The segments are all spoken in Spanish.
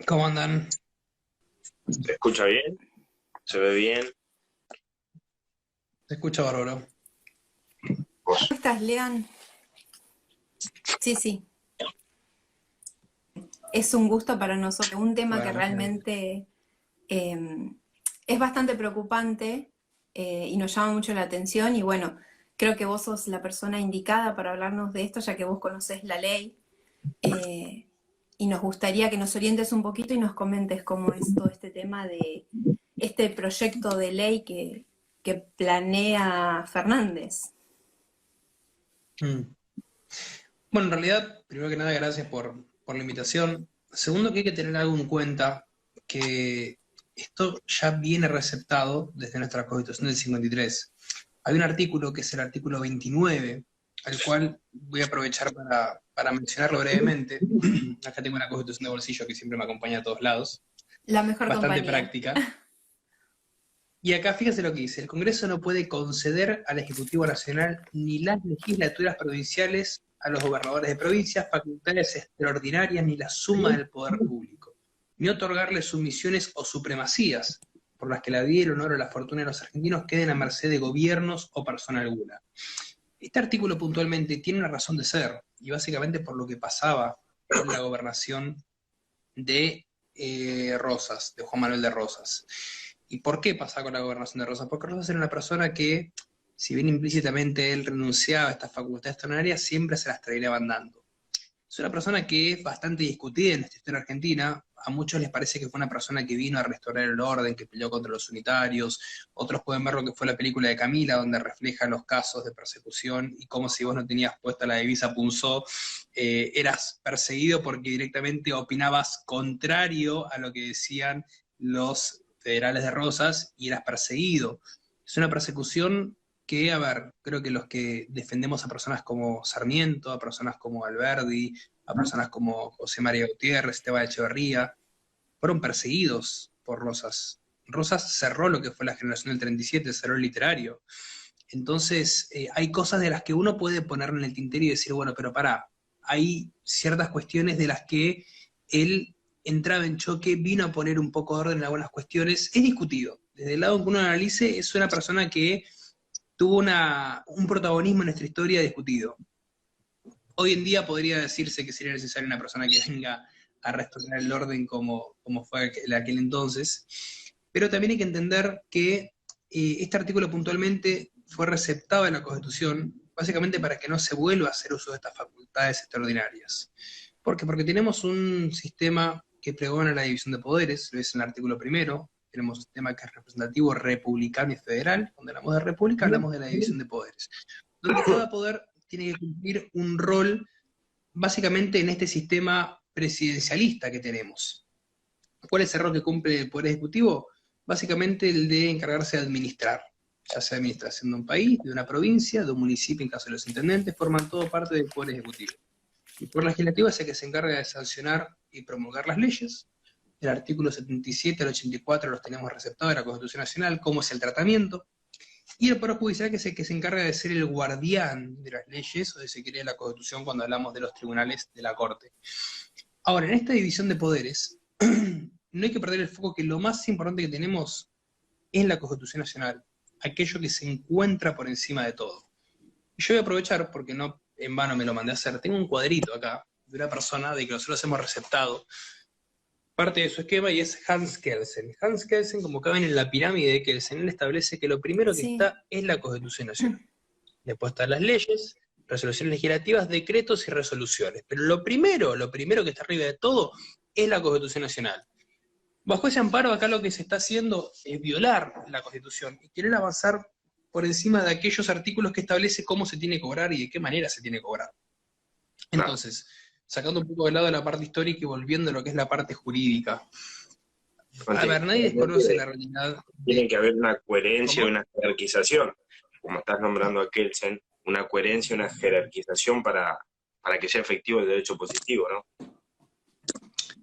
¿Cómo andan? ¿Se escucha bien? ¿Se ve bien? Se escucha bárbaro. ¿Vos? ¿Cómo estás, Lean? Sí, sí, es un gusto para nosotros. Un tema que Bueno, realmente eh, es bastante preocupante y nos llama mucho la atención. Y bueno, creo que vos sos la persona indicada para hablarnos de esto, ya que vos conocés la ley. eh, y nos gustaría que nos orientes un poquito y nos comentes cómo es todo este tema de este proyecto de ley que planea Fernández. mm. Bueno, en realidad, primero que nada, gracias por la invitación. Segundo, que hay que tener algo en cuenta, que esto ya viene receptado desde nuestra Constitución del 53. Hay un artículo que es el artículo 29, al cual voy a aprovechar para mencionarlo brevemente. Acá tengo una Constitución de bolsillo que siempre me acompaña a todos lados, La mejor bastante compañía. práctica. Y acá fíjese lo que dice, el Congreso no puede conceder al Ejecutivo Nacional ni las legislaturas provinciales a los gobernadores de provincias facultades extraordinarias ni la suma del poder público, ni otorgarles sumisiones o supremacías por las que la vida, el honor o la fortuna de los argentinos queden a merced de gobiernos o persona alguna. Este artículo puntualmente tiene una razón de ser, y básicamente por lo que pasaba con la gobernación de Rosas, de Juan Manuel de Rosas. ¿Y por qué pasaba con la gobernación de Rosas? Porque Rosas era una persona que, si bien implícitamente él renunciaba a estas facultades extraordinarias, siempre se las traía dando. Es una persona que es bastante discutida en esta historia argentina. A muchos les parece que fue una persona que vino a restaurar el orden, que peleó contra los unitarios. Otros pueden ver lo que fue la película de Camila, donde refleja los casos de persecución y cómo si vos no tenías puesta la divisa Punzó, eras perseguido porque directamente opinabas contrario a lo que decían los federales de Rosas y eras perseguido. Es una persecución que, a ver, creo que los que defendemos a personas como Sarmiento, a personas como Alberdi, a personas como José María Gutiérrez, Esteban Echeverría, fueron perseguidos por Rosas. Rosas cerró lo que fue la generación del 37, cerró el literario. Entonces, hay cosas de las que uno puede poner en el tintero y decir, bueno, pero pará, hay ciertas cuestiones de las que él entraba en choque, vino a poner un poco de orden en algunas cuestiones, es discutido. Desde el lado que uno analice, es una persona que tuvo un protagonismo en nuestra historia discutido. Hoy en día podría decirse que sería necesaria una persona que venga a restaurar el orden como fue en aquel entonces, pero también hay que entender que este artículo puntualmente fue receptado en la Constitución básicamente para que no se vuelva a hacer uso de estas facultades extraordinarias. ¿Por qué? Porque tenemos un sistema que pregona la división de poderes, lo dice en el artículo primero, tenemos un sistema que es representativo, republicano y federal. Cuando hablamos de república hablamos de la división de poderes, donde cada poder tiene que cumplir un rol básicamente en este sistema presidencialista que tenemos. ¿Cuál es el rol que cumple el Poder Ejecutivo? Básicamente el de encargarse de administrar, ya sea administración de un país, de una provincia, de un municipio en caso de los intendentes, forman todo parte del Poder Ejecutivo. El Poder Legislativo es el que se encarga de sancionar y promulgar las leyes. El artículo 77 al 84 los tenemos receptados de la Constitución Nacional, cómo es el tratamiento. Y el Poder Judicial, que es el que se encarga de ser el guardián de las leyes, o de se quiere la Constitución cuando hablamos de los tribunales de la Corte. Ahora, en esta división de poderes, no hay que perder el foco que lo más importante que tenemos es la Constitución Nacional, aquello que se encuentra por encima de todo. Y yo voy a aprovechar, porque no en vano me lo mandé a hacer, tengo un cuadrito acá de una persona de que nosotros hemos receptado parte de su esquema y es Hans Kelsen. Hans Kelsen, como caben en la pirámide de Kelsen, él establece que lo primero que Sí. está es la Constitución Nacional. Después están las leyes, resoluciones legislativas, decretos y resoluciones. Pero lo primero que está arriba de todo es la Constitución Nacional. Bajo ese amparo, acá lo que se está haciendo es violar la Constitución y querer avanzar por encima de aquellos artículos que establece cómo se tiene que cobrar y de qué manera se tiene que cobrar. Entonces, sacando un poco de lado la parte histórica y volviendo a lo que es la parte jurídica. A ver, nadie desconoce la realidad. Tiene que haber una coherencia y ¿Cómo? una jerarquización, como estás nombrando a Kelsen, una coherencia y una jerarquización para que sea efectivo el derecho positivo, ¿no?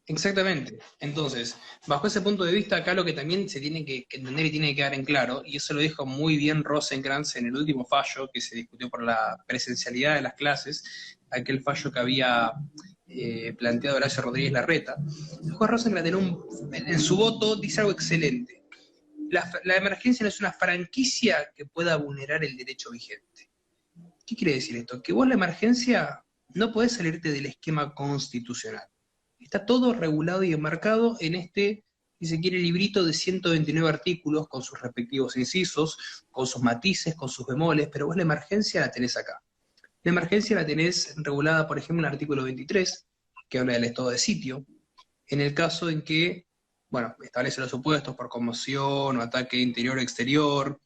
Exactamente. Entonces, bajo ese punto de vista, acá lo que también se tiene que entender y tiene que quedar en claro, y eso lo dijo muy bien Rosenkrantz en el último fallo que se discutió por la presencialidad de las clases, aquel fallo que había planteado Horacio Rodríguez Larreta, el juez Rosenblatt en su voto dice algo excelente. La emergencia no es una franquicia que pueda vulnerar el derecho vigente. ¿Qué quiere decir esto? Que vos la emergencia no podés salirte del esquema constitucional. Está todo regulado y enmarcado en este, si se quiere, librito de 129 artículos, con sus respectivos incisos, con sus matices, con sus bemoles, pero vos la emergencia la tenés acá. La emergencia la tenés regulada, por ejemplo, en el artículo 23, que habla del estado de sitio, en el caso en que, bueno, establece los supuestos por conmoción o ataque interior o exterior,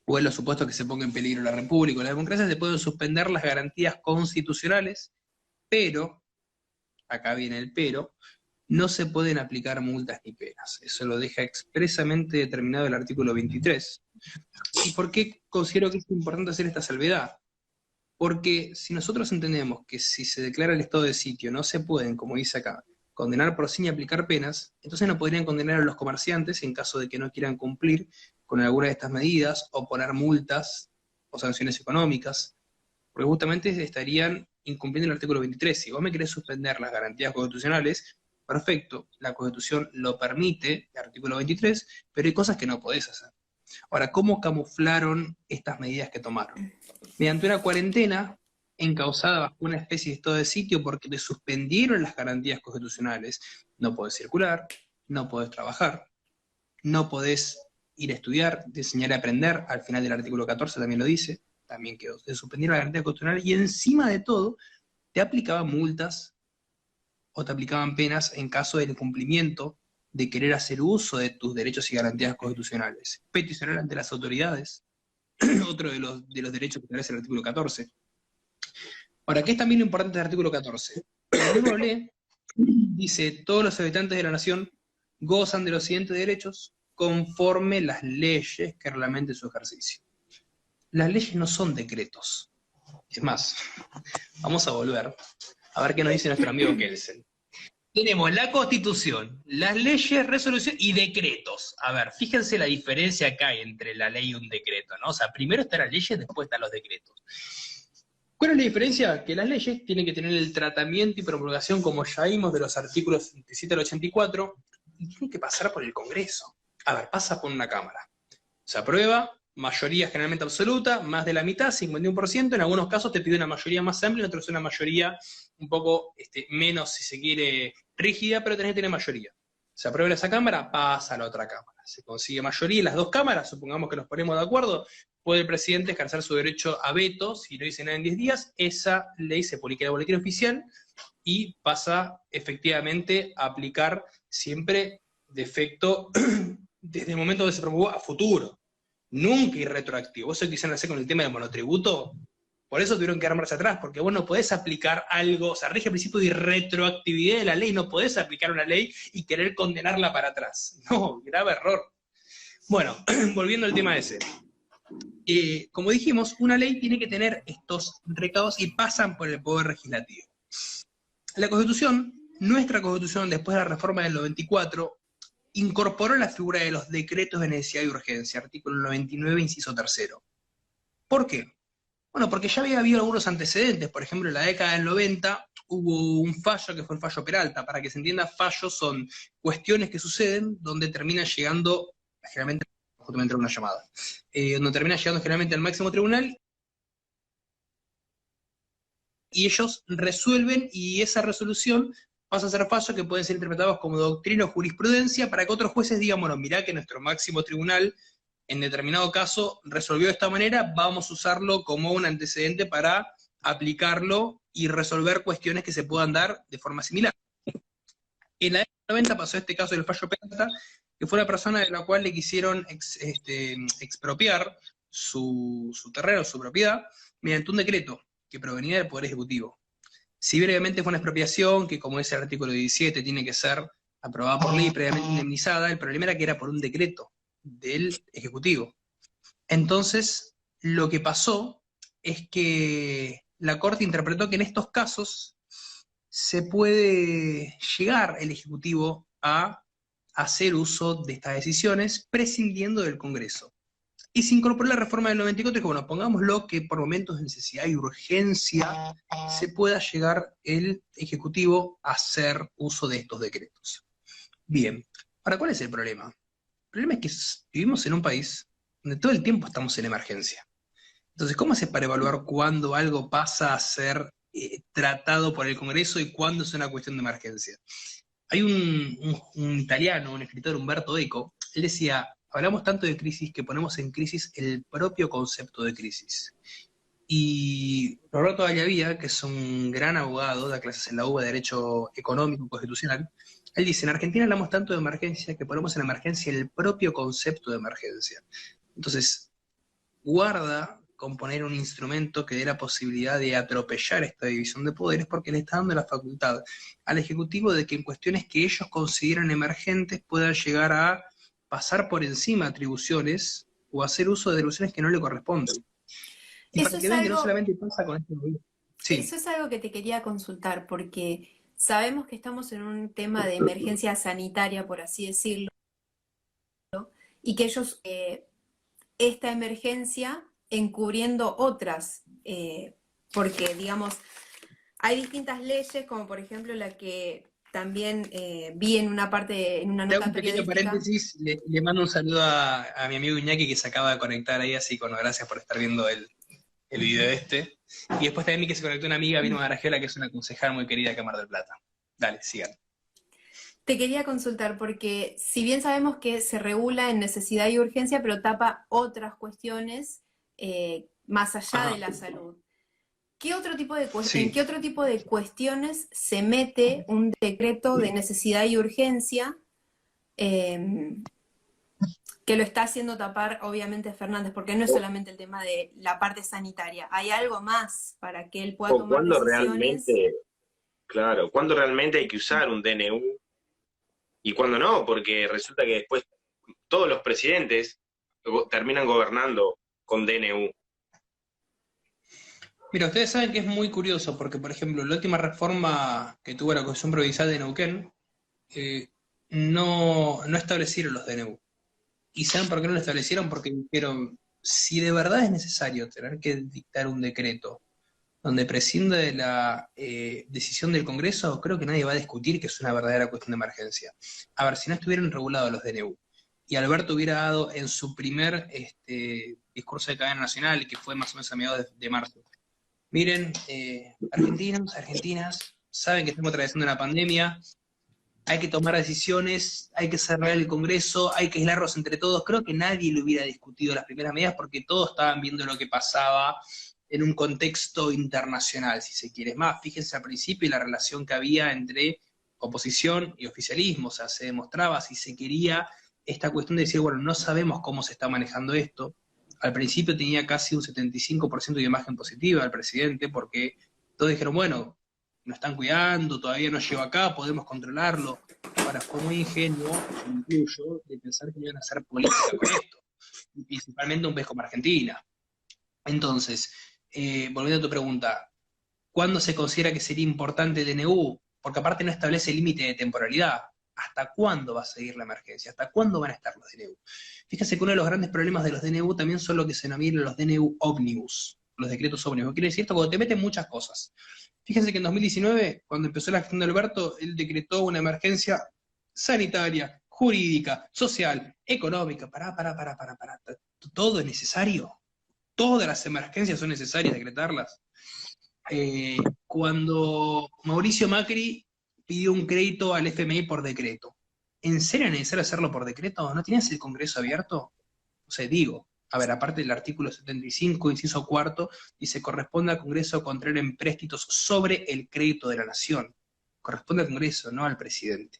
o en los supuestos que se ponga en peligro la República o la democracia, se pueden suspender las garantías constitucionales, pero, acá viene el pero, no se pueden aplicar multas ni penas. Eso lo deja expresamente determinado el artículo 23. ¿Y por qué considero que es importante hacer esta salvedad? Porque si nosotros entendemos que si se declara el estado de sitio no se pueden, como dice acá, condenar por sí y aplicar penas, entonces no podrían condenar a los comerciantes en caso de que no quieran cumplir con alguna de estas medidas, o poner multas o sanciones económicas, porque justamente estarían incumpliendo el artículo 23. Si vos me querés suspender las garantías constitucionales, perfecto, la Constitución lo permite, el artículo 23, pero hay cosas que no podés hacer. Ahora, ¿cómo camuflaron estas medidas que tomaron? Mediante una cuarentena encausada bajo una especie de estado de sitio porque le suspendieron las garantías constitucionales. No podés circular, no podés trabajar, no podés ir a estudiar, enseñar y aprender, al final del artículo 14 también lo dice, también que te suspendieron las garantías constitucionales, y encima de todo, te aplicaban multas o te aplicaban penas en caso del incumplimiento de querer hacer uso de tus derechos y garantías constitucionales. Peticionar ante las autoridades, otro de los derechos que establece el artículo 14. Ahora, ¿qué es también lo importante del artículo 14? El libro lee, dice, todos los habitantes de la nación gozan de los siguientes derechos conforme las leyes que reglamenten su ejercicio. Las leyes no son decretos. Es más, vamos a volver a ver qué nos dice nuestro amigo Kelsen. Tenemos la Constitución, las leyes, resoluciones y decretos. A ver, fíjense la diferencia que hay entre la ley y un decreto, ¿no? O sea, primero están las leyes, después están los decretos. ¿Cuál es la diferencia? Que las leyes tienen que tener el tratamiento y promulgación, como ya vimos, de los artículos 77 al 84, y tienen que pasar por el Congreso. A ver, pasa por una Cámara. Se aprueba, mayoría generalmente absoluta, más de la mitad, 51%, en algunos casos te pide una mayoría más amplia, en otros una mayoría un poco menos, si se quiere, rígida, pero tenés que tener mayoría. Se aprueba esa Cámara, pasa a la otra Cámara. Se consigue mayoría en las dos cámaras, supongamos que nos ponemos de acuerdo, puede el presidente ejercer su derecho a veto, si no dice nada en 10 días, esa ley se publica en el boletín oficial y pasa efectivamente a aplicar siempre de efecto desde el momento donde se promulgó a futuro. Nunca ir retroactivo. Eso quisieron hacer con el tema del monotributo. Por eso tuvieron que dar marcha atrás, porque vos no podés aplicar algo, o sea, rige el principio de retroactividad de la ley, no podés aplicar una ley y querer condenarla para atrás. No, grave error. Bueno, volviendo al tema ese. Como dijimos, una ley tiene que tener estos recados y pasan por el Poder Legislativo. La Constitución, nuestra Constitución, después de la reforma del 94, incorporó la figura de los decretos de necesidad y urgencia, artículo 99, inciso 3. ¿Por qué? Bueno, porque ya había habido algunos antecedentes. Por ejemplo, en la década del 90 hubo un fallo que fue el fallo Peralta. Para que se entienda, fallos son cuestiones que suceden donde terminan llegando, generalmente, justamente una llamada, donde termina llegando generalmente al máximo tribunal, y ellos resuelven, y esa resolución pasa a ser fallos que pueden ser interpretados como doctrina o jurisprudencia, para que otros jueces digan, bueno, mirá que nuestro máximo tribunal en determinado caso resolvió de esta manera, vamos a usarlo como un antecedente para aplicarlo y resolver cuestiones que se puedan dar de forma similar. En la década del 90 pasó este caso del fallo Peralta, que fue una persona de la cual le quisieron expropiar su terreno, su propiedad, mediante un decreto que provenía del Poder Ejecutivo. Si brevemente fue una expropiación, que como dice el artículo 17, tiene que ser aprobada por ley, previamente indemnizada, el problema era que era por un decreto del Ejecutivo. Entonces, lo que pasó es que la Corte interpretó que en estos casos se puede llegar el Ejecutivo a hacer uso de estas decisiones prescindiendo del Congreso. Y se incorporó la reforma del 94 y dijo, bueno, pongámoslo que por momentos de necesidad y urgencia se pueda llegar el Ejecutivo a hacer uso de estos decretos. Bien, ahora, ¿cuál es el problema? El problema es que vivimos en un país donde todo el tiempo estamos en emergencia. Entonces, ¿cómo haces para evaluar cuándo algo pasa a ser tratado por el Congreso y cuándo es una cuestión de emergencia? Hay un italiano, un escritor, Umberto Eco, él decía, hablamos tanto de crisis que ponemos en crisis el propio concepto de crisis. Y Roberto Gallavía, que es un gran abogado, da clases en la UBA de Derecho Económico y Constitucional, él dice, en Argentina hablamos tanto de emergencia que ponemos en emergencia el propio concepto de emergencia. Entonces, guarda con poner un instrumento que dé la posibilidad de atropellar esta división de poderes porque le está dando la facultad al Ejecutivo de que en cuestiones que ellos consideran emergentes puedan llegar a pasar por encima atribuciones o hacer uso de atribuciones que no le corresponden. Y Eso para que es vean que no algo, solamente pasa con este gobierno. Sí, eso es algo que te quería consultar, porque sabemos que estamos en un tema de emergencia sanitaria, por así decirlo, y que ellos, esta emergencia encubriendo otras, porque, digamos, hay distintas leyes, como por ejemplo la que también vi en una parte, en una te hago nota un pequeño periodística. paréntesis, le mando un saludo a mi amigo Iñaki que se acaba de conectar ahí, así que bueno, gracias por estar viendo el video este. Y después también vi que se conectó una amiga, Vilma Garagiola, que es una concejal muy querida de Mar del Plata. Dale, sigan. Te quería consultar porque si bien sabemos que se regula en necesidad y urgencia, pero tapa otras cuestiones más allá de la salud. ¿Qué otro tipo de ¿En qué otro tipo de cuestiones se mete un decreto de necesidad y urgencia que lo está haciendo tapar obviamente Fernández? Porque no es solamente el tema de la parte sanitaria, hay algo más para que él pueda tomar decisiones. Claro, ¿cuándo realmente hay que usar un DNU? Y cuándo no, porque resulta que después todos los presidentes terminan gobernando con DNU. Mira, ustedes saben que es muy curioso, porque por ejemplo, la última reforma que tuvo la Constitución Provincial de Neuquén no establecieron los DNU. ¿Y saben por qué no lo establecieron? Porque dijeron, si de verdad es necesario tener que dictar un decreto donde prescinda de la decisión del Congreso, creo que nadie va a discutir que es una verdadera cuestión de emergencia. A ver, si no estuvieran regulados los DNU, y Alberto hubiera dado en su primer discurso de cadena nacional, que fue más o menos a mediados de marzo, miren, argentinos, argentinas, saben que estamos atravesando una pandemia, hay que tomar decisiones, hay que cerrar el Congreso, hay que aislarlos entre todos. Creo que nadie lo hubiera discutido las primeras medidas porque todos estaban viendo lo que pasaba en un contexto internacional, si se quiere. Es más, fíjense al principio la relación que había entre oposición y oficialismo, o sea, se demostraba si se quería esta cuestión de decir, bueno, no sabemos cómo se está manejando esto. Al principio tenía casi un 75% de imagen positiva al presidente, porque todos dijeron, bueno, nos están cuidando, todavía no llegó acá, podemos controlarlo. Ahora, fue muy ingenuo, yo me incluyo, de pensar que iban a hacer política con esto, y principalmente un país como Argentina. Entonces, volviendo a tu pregunta, ¿cuándo se considera que sería importante el DNU? Porque aparte no establece límite de temporalidad. ¿Hasta cuándo va a seguir la emergencia? ¿Hasta cuándo van a estar los DNU? Fíjese que uno de los grandes problemas de los DNU también son lo que se denominan los DNU ómnibus, los decretos ómnibus. ¿Qué quiere decir esto? Cuando te meten muchas cosas. Fíjense que en 2019, cuando empezó la gestión de Alberto, él decretó una emergencia sanitaria, jurídica, social, económica. Pará. ¿Todo es necesario? ¿Todas las emergencias son necesarias decretarlas? Cuando Mauricio Macri pidió un crédito al FMI por decreto, ¿en serio es necesario hacerlo por decreto? ¿No tienes el Congreso abierto? O sea, digo, a ver, aparte del artículo 75, inciso cuarto, dice, corresponde al Congreso contraer empréstitos sobre el crédito de la nación. Corresponde al Congreso, no al presidente.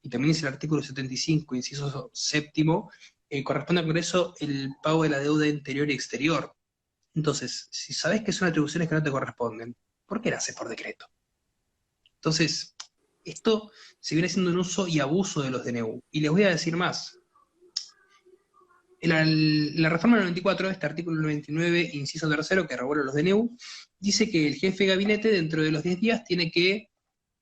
Y también dice el artículo 75, inciso séptimo, corresponde al Congreso el pago de la deuda interior y exterior. Entonces, si sabés que son atribuciones que no te corresponden, ¿por qué las haces por decreto? Entonces, esto se viene haciendo un uso y abuso de los DNU. Y les voy a decir más. La reforma del 94, este artículo 99, inciso tercero, que regula los DNU, dice que el jefe de gabinete dentro de los 10 días tiene que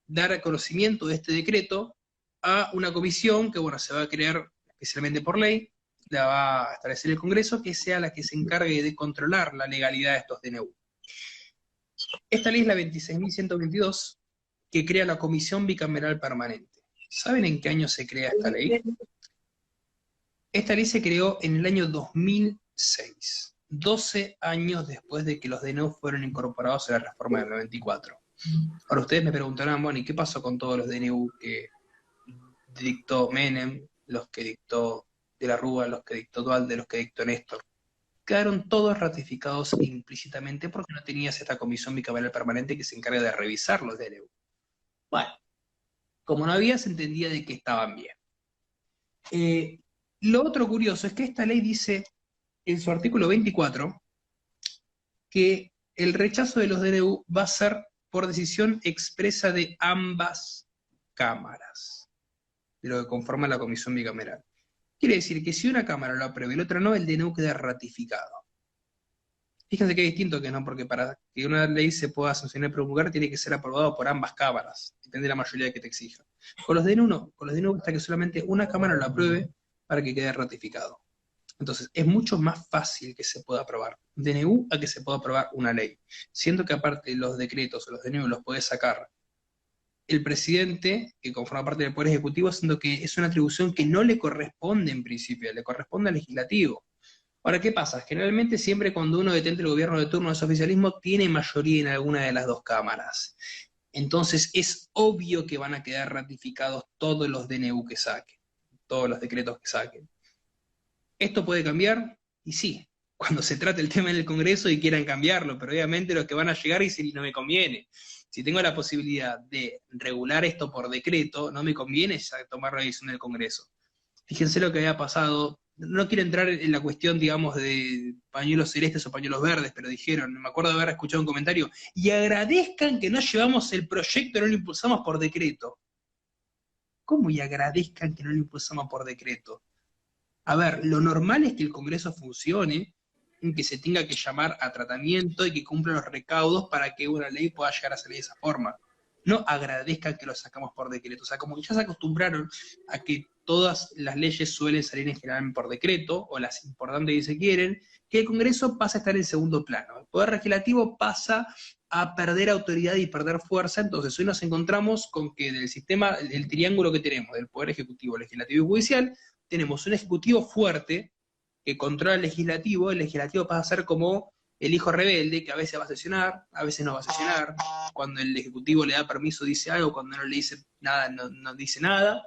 dar conocimiento de este decreto a una comisión que, bueno, se va a crear especialmente por ley, la va a establecer el Congreso, que sea la que se encargue de controlar la legalidad de estos DNU. Esta ley es la 26.122, que crea la Comisión Bicameral Permanente. ¿Saben en qué año se crea esta ley? Esta ley se creó en el año 2006, 12 años después de que los DNU fueron incorporados a la reforma del 94. Ahora ustedes me preguntarán, bueno, ¿y qué pasó con todos los DNU que dictó Menem, los que dictó De la Rúa, los que dictó Duhalde, los que dictó Néstor? Quedaron todos ratificados implícitamente porque no tenías esta comisión bicameral permanente que se encarga de revisar los DNU. Bueno, como no había, se entendía de que estaban bien. Lo otro curioso es que esta ley dice, en su artículo 24, que el rechazo de los DNU va a ser por decisión expresa de ambas cámaras, de lo que conforma la comisión bicameral. Quiere decir que si una cámara lo aprueba y la otra no, el DNU queda ratificado. Fíjense que es distinto que no, porque para que una ley se pueda sancionar y promulgar tiene que ser aprobado por ambas cámaras, depende de la mayoría que te exija. Con los DNU no, con los DNU basta que solamente una cámara lo apruebe para que quede ratificado. Entonces, es mucho más fácil que se pueda aprobar un DNU a que se pueda aprobar una ley. Siendo que aparte los decretos o los DNU los puede sacar el presidente, que conforma parte del Poder Ejecutivo, siendo que es una atribución que no le corresponde en principio, le corresponde al legislativo. Ahora, ¿qué pasa? Generalmente siempre cuando uno detente el gobierno de turno de ese oficialismo, tiene mayoría en alguna de las dos cámaras. Entonces es obvio que van a quedar ratificados todos los DNU que saquen, todos los decretos que saquen. ¿Esto puede cambiar? Y sí, cuando se trate el tema en el Congreso y quieran cambiarlo, pero obviamente los que van a llegar dicen, no me conviene. Si tengo la posibilidad de regular esto por decreto, no me conviene tomar la decisión del Congreso. Fíjense lo que había pasado, no quiero entrar en la cuestión, digamos, de pañuelos celestes o pañuelos verdes, pero dijeron, me acuerdo de haber escuchado un comentario, y agradezcan que no llevamos el proyecto, no lo impulsamos por decreto. ¿Cómo y agradezcan que no lo impulsamos por decreto? A ver, lo normal es que el Congreso funcione, en que se tenga que llamar a tratamiento y que cumpla los recaudos para que una ley pueda llegar a salir de esa forma. No agradezcan que lo sacamos por decreto. O sea, como que ya se acostumbraron a que todas las leyes suelen salir en general por decreto, o las importantes si se quieren, que el Congreso pasa a estar en segundo plano. El Poder Legislativo pasa a perder autoridad y perder fuerza. Entonces hoy nos encontramos con que del sistema, el triángulo que tenemos, del Poder Ejecutivo, Legislativo y Judicial, tenemos un Ejecutivo fuerte que controla el legislativo pasa a ser como el hijo rebelde, que a veces va a sesionar, a veces no va a sesionar, cuando el Ejecutivo le da permiso dice algo, cuando no le dice nada, no dice nada,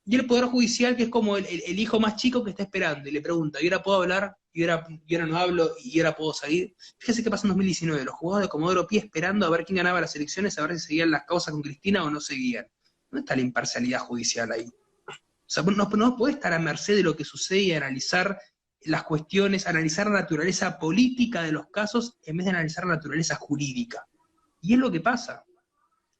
y el Poder Judicial, que es como el hijo más chico que está esperando, y le pregunta, ¿y ahora puedo hablar? ¿Y ahora no hablo? ¿Y ahora puedo salir? Fíjense qué pasó en 2019, los juzgados de Comodoro Pi esperando a ver quién ganaba las elecciones, a ver si seguían las causas con Cristina o no seguían. ¿Dónde está la imparcialidad judicial ahí? O sea, no puede estar a merced de lo que sucede y analizar las cuestiones, analizar la naturaleza política de los casos en vez de analizar la naturaleza jurídica. Y es lo que pasa.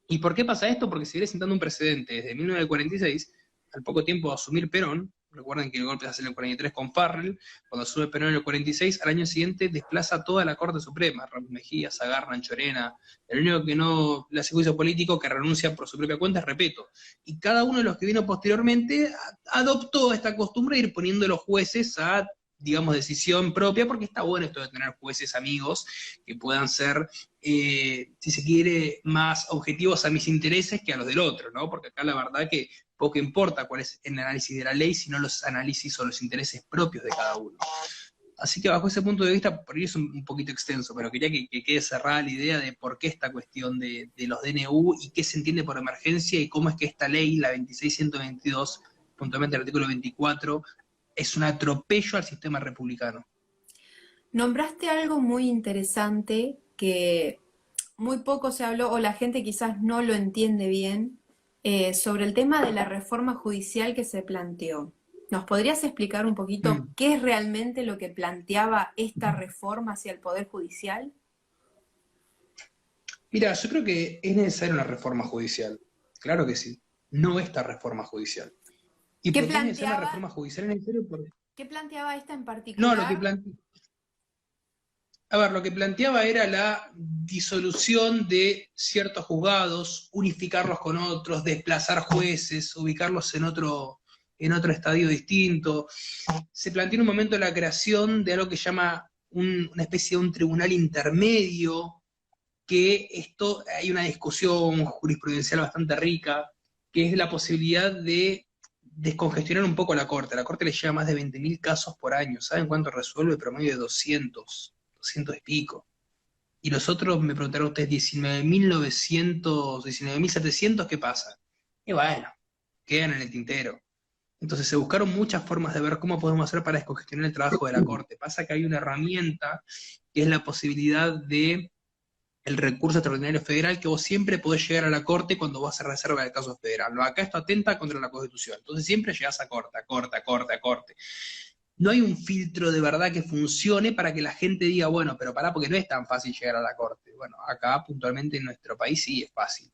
¿Y por qué pasa esto? Porque se viene sentando un precedente desde 1946, al poco tiempo de asumir Perón. Recuerden que el golpe se hace en el 43 con Farrell, cuando asume Perón en el 46, al año siguiente desplaza toda la Corte Suprema, Ramos Mejía, Sagarra, Anchorena, el único que no le hace juicio político, que renuncia por su propia cuenta es Repetto. Y cada uno de los que vino posteriormente adoptó esta costumbre de ir poniendo los jueces a, digamos, decisión propia, porque está bueno esto de tener jueces amigos que puedan ser, si se quiere, más objetivos a mis intereses que a los del otro, ¿no? Porque acá la verdad que poco importa cuál es el análisis de la ley, sino los análisis o los intereses propios de cada uno. Así que bajo ese punto de vista, por ahí es un poquito extenso, pero quería que quede cerrada la idea de por qué esta cuestión de los DNU y qué se entiende por emergencia y cómo es que esta ley, la 26.122, puntualmente el artículo 24, es un atropello al sistema republicano. Nombraste algo muy interesante que muy poco se habló, o la gente quizás no lo entiende bien, sobre el tema de la reforma judicial que se planteó. ¿Nos podrías explicar un poquito qué es realmente lo que planteaba esta reforma hacia el Poder Judicial? Mira, yo creo que es necesaria una reforma judicial. Claro que sí. No esta reforma judicial. ¿Y por qué es necesaria la reforma judicial? ¿Es necesario? ¿Qué planteaba esta en particular? No, lo que planteaba era la disolución de ciertos juzgados, unificarlos con otros, desplazar jueces, ubicarlos en otro en otro estadio distinto. Se planteó en un momento la creación de algo que se llama una especie de un tribunal intermedio, que esto, hay una discusión jurisprudencial bastante rica, que es la posibilidad de descongestionar un poco la Corte. La Corte le lleva más de 20.000 casos por año. ¿Saben cuánto resuelve? Promedio de 200 y pico. Y los otros, me preguntaron ustedes, 19.900, 19.700, ¿qué pasa? Y bueno, quedan en el tintero. Entonces se buscaron muchas formas de ver cómo podemos hacer para descongestionar el trabajo de la Corte. Pasa que hay una herramienta que es la posibilidad de el recurso extraordinario federal, que vos siempre podés llegar a la Corte cuando vas a reserva del caso federal. Acá esto atenta contra la Constitución. Entonces siempre llegás a Corte, a Corte, a Corte, a Corte. No hay un filtro de verdad que funcione para que la gente diga, bueno, pero pará, porque no es tan fácil llegar a la Corte. Bueno, acá puntualmente en nuestro país sí es fácil.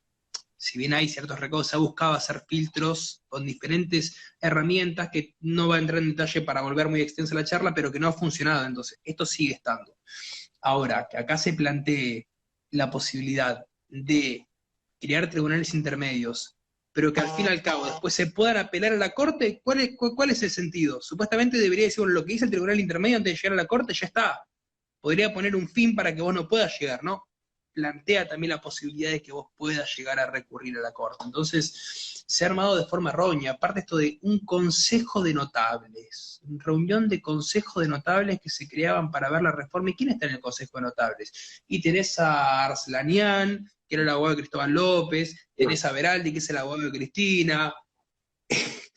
Si bien hay ciertos recaudos, se ha buscado hacer filtros con diferentes herramientas, que no va a entrar en detalle para volver muy extensa la charla, pero que no ha funcionado. Entonces, esto sigue estando. Ahora, que acá se plantee la posibilidad de crear tribunales intermedios, pero que al fin y al cabo después se puedan apelar a la Corte, ¿cuál es el sentido? Supuestamente debería decir, bueno, lo que dice el tribunal intermedio antes de llegar a la Corte ya está. Podría poner un fin para que vos no puedas llegar, ¿no? Plantea también la posibilidad de que vos puedas llegar a recurrir a la Corte. Entonces, se ha armado de forma errónea. Aparte esto de un consejo de notables, reunión de consejo de notables que se creaban para ver la reforma. ¿Y quién está en el consejo de notables? Y tenés a Arslanian, que era el abogado de Cristóbal López, tenés a Beraldi, que es el abogado de Cristina.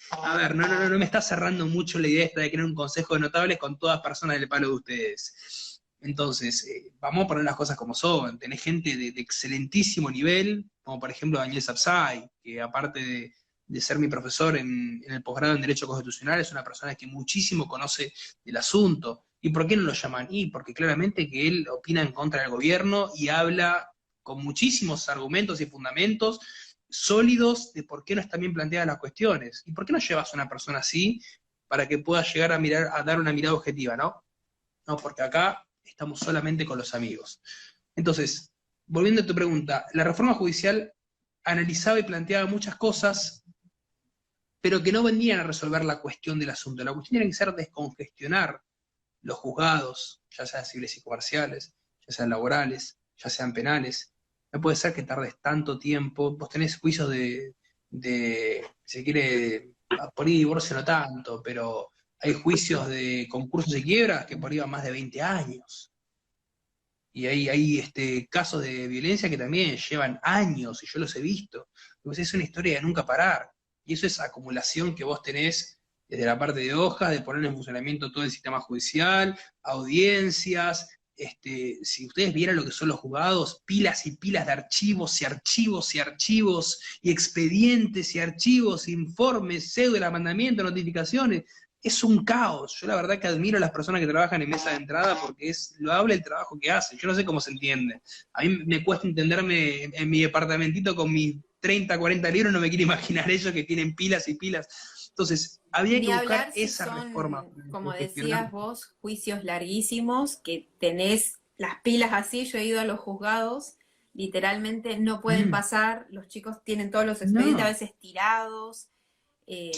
A ver, no me está cerrando mucho la idea esta de crear un consejo de notables con todas personas del palo de ustedes. Entonces, vamos a poner las cosas como son. Tenés gente de excelentísimo nivel, como por ejemplo Daniel Sapsay, que aparte de ser mi profesor en el posgrado en Derecho Constitucional, es una persona que muchísimo conoce del asunto. ¿Y por qué no lo llaman? Y porque claramente que él opina en contra del gobierno y habla con muchísimos argumentos y fundamentos sólidos de por qué no están bien planteadas las cuestiones. ¿Y por qué no llevas a una persona así para que pueda llegar a dar una mirada objetiva, no? No, porque acá estamos solamente con los amigos. Entonces, volviendo a tu pregunta, la reforma judicial analizaba y planteaba muchas cosas, pero que no venían a resolver la cuestión del asunto. La cuestión tiene que ser descongestionar los juzgados, ya sean civiles y comerciales, ya sean laborales, ya sean penales. No puede ser que tardes tanto tiempo. Vos tenés juicios de si se quiere, por ahí divorcio no tanto, pero hay juicios de concursos y quiebras que por ahí van más de 20 años. Y hay casos de violencia que también llevan años, y yo los he visto. Entonces es una historia de nunca parar. Y eso es acumulación que vos tenés desde la parte de hojas, de poner en funcionamiento todo el sistema judicial, audiencias. Si ustedes vieran lo que son los juzgados, pilas y pilas de archivos y archivos y archivos, y expedientes y archivos, informes, cédula, mandamientos, notificaciones. Es un caos. Yo la verdad que admiro a las personas que trabajan en mesa de entrada porque es loable el trabajo que hacen. Yo no sé cómo se entiende. A mí me cuesta entenderme en mi departamentito con mis 30, 40 libros, no me quiero imaginar ellos que tienen pilas y pilas. Entonces, había que buscar esa reforma. Como decías vos, juicios larguísimos, que tenés las pilas así. Yo he ido a los juzgados, literalmente no pueden pasar, los chicos tienen todos los expedientes a veces tirados.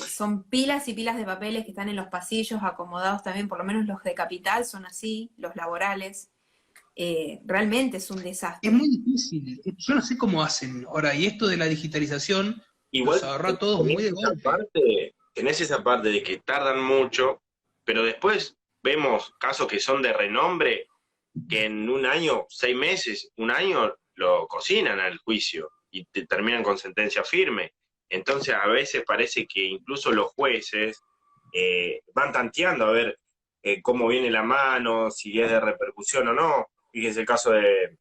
Son pilas y pilas de papeles que están en los pasillos acomodados también, por lo menos los de Capital son así, los laborales. Realmente es un desastre. Es muy difícil. Yo no sé cómo hacen ahora, y esto de la digitalización igual nos agarró a todos muy de golpe. Tenés esa parte de que tardan mucho, pero después vemos casos que son de renombre, que en un año, 6 meses, un año, lo cocinan al juicio y te terminan con sentencia firme. Entonces a veces parece que incluso los jueces van tanteando a ver cómo viene la mano, si es de repercusión o no. Fíjense el caso de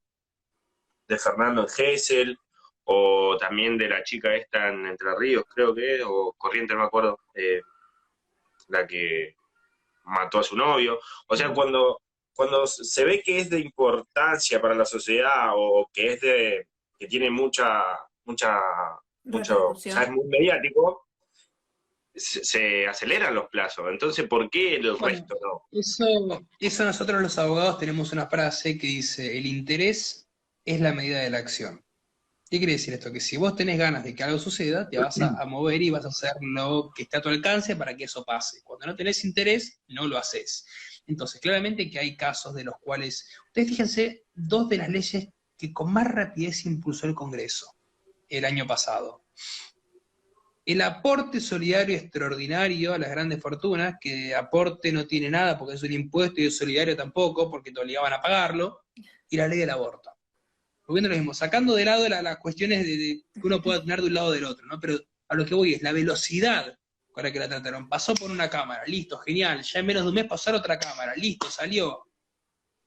Fernando Gesell, o también de la chica esta en Entre Ríos, creo que es, o Corrientes, no me acuerdo, la que mató a su novio. O sea, cuando se ve que es de importancia para la sociedad, o que que tiene mucho, o sea, es muy mediático, se aceleran los plazos. Entonces, ¿por qué el resto no? Eso nosotros los abogados tenemos una frase que dice: el interés es la medida de la acción. ¿Qué quiere decir esto? Que si vos tenés ganas de que algo suceda, te vas a mover y vas a hacer lo que está a tu alcance para que eso pase. Cuando no tenés interés, no lo haces. Entonces, claramente que hay casos de los cuales, ustedes fíjense, 2 de las leyes que con más rapidez impulsó el Congreso el año pasado. El aporte solidario extraordinario a las grandes fortunas, que de aporte no tiene nada porque es un impuesto y de solidario tampoco porque te obligaban a pagarlo, y la ley del aborto. Volviendo a lo mismo, sacando de lado las cuestiones que uno pueda tener de un lado o del otro, ¿no? Pero a lo que voy es la velocidad con la que la trataron. Pasó por una cámara, listo, genial, ya en menos de un mes pasó otra cámara, listo, salió.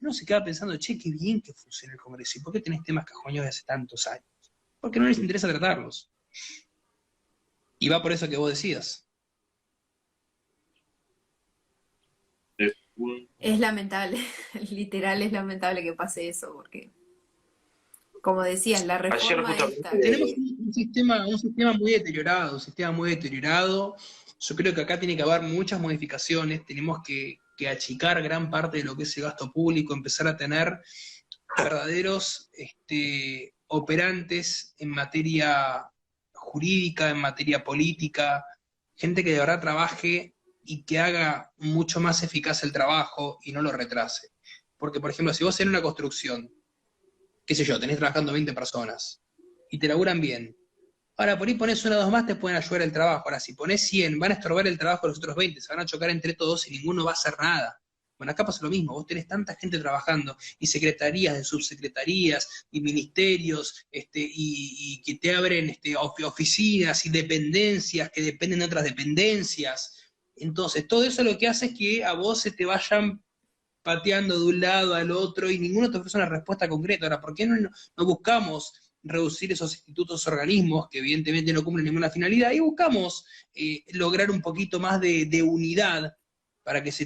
Uno se queda pensando, che, qué bien que funciona el Congreso, ¿y por qué tenés temas cajoños de hace tantos años? Porque no les interesa tratarlos. Y va por eso que vos decías. Es lamentable, literal es lamentable que pase eso, porque, como decías, la reforma esta... Tenemos un sistema muy deteriorado, Yo creo que acá tiene que haber muchas modificaciones, tenemos que achicar gran parte de lo que es el gasto público, empezar a tener verdaderos operantes en materia jurídica, en materia política, gente que de verdad trabaje y que haga mucho más eficaz el trabajo y no lo retrase. Porque, por ejemplo, si vos en una construcción, qué sé yo, tenés trabajando 20 personas y te laburan bien, ahora por ahí pones 1 o 2 más, te pueden ayudar el trabajo. Ahora, si pones 100, van a estorbar el trabajo de los otros 20, se van a chocar entre todos y ninguno va a hacer nada. Bueno, acá pasa lo mismo, vos tenés tanta gente trabajando, y secretarías, de subsecretarías, y ministerios, y que te abren oficinas y dependencias que dependen de otras dependencias. Entonces, todo eso lo que hace es que a vos se te vayan pateando de un lado al otro y ninguno te ofrece una respuesta concreta. Ahora, ¿por qué no buscamos reducir esos institutos, organismos que evidentemente no cumplen ninguna finalidad y buscamos lograr un poquito más de unidad para que se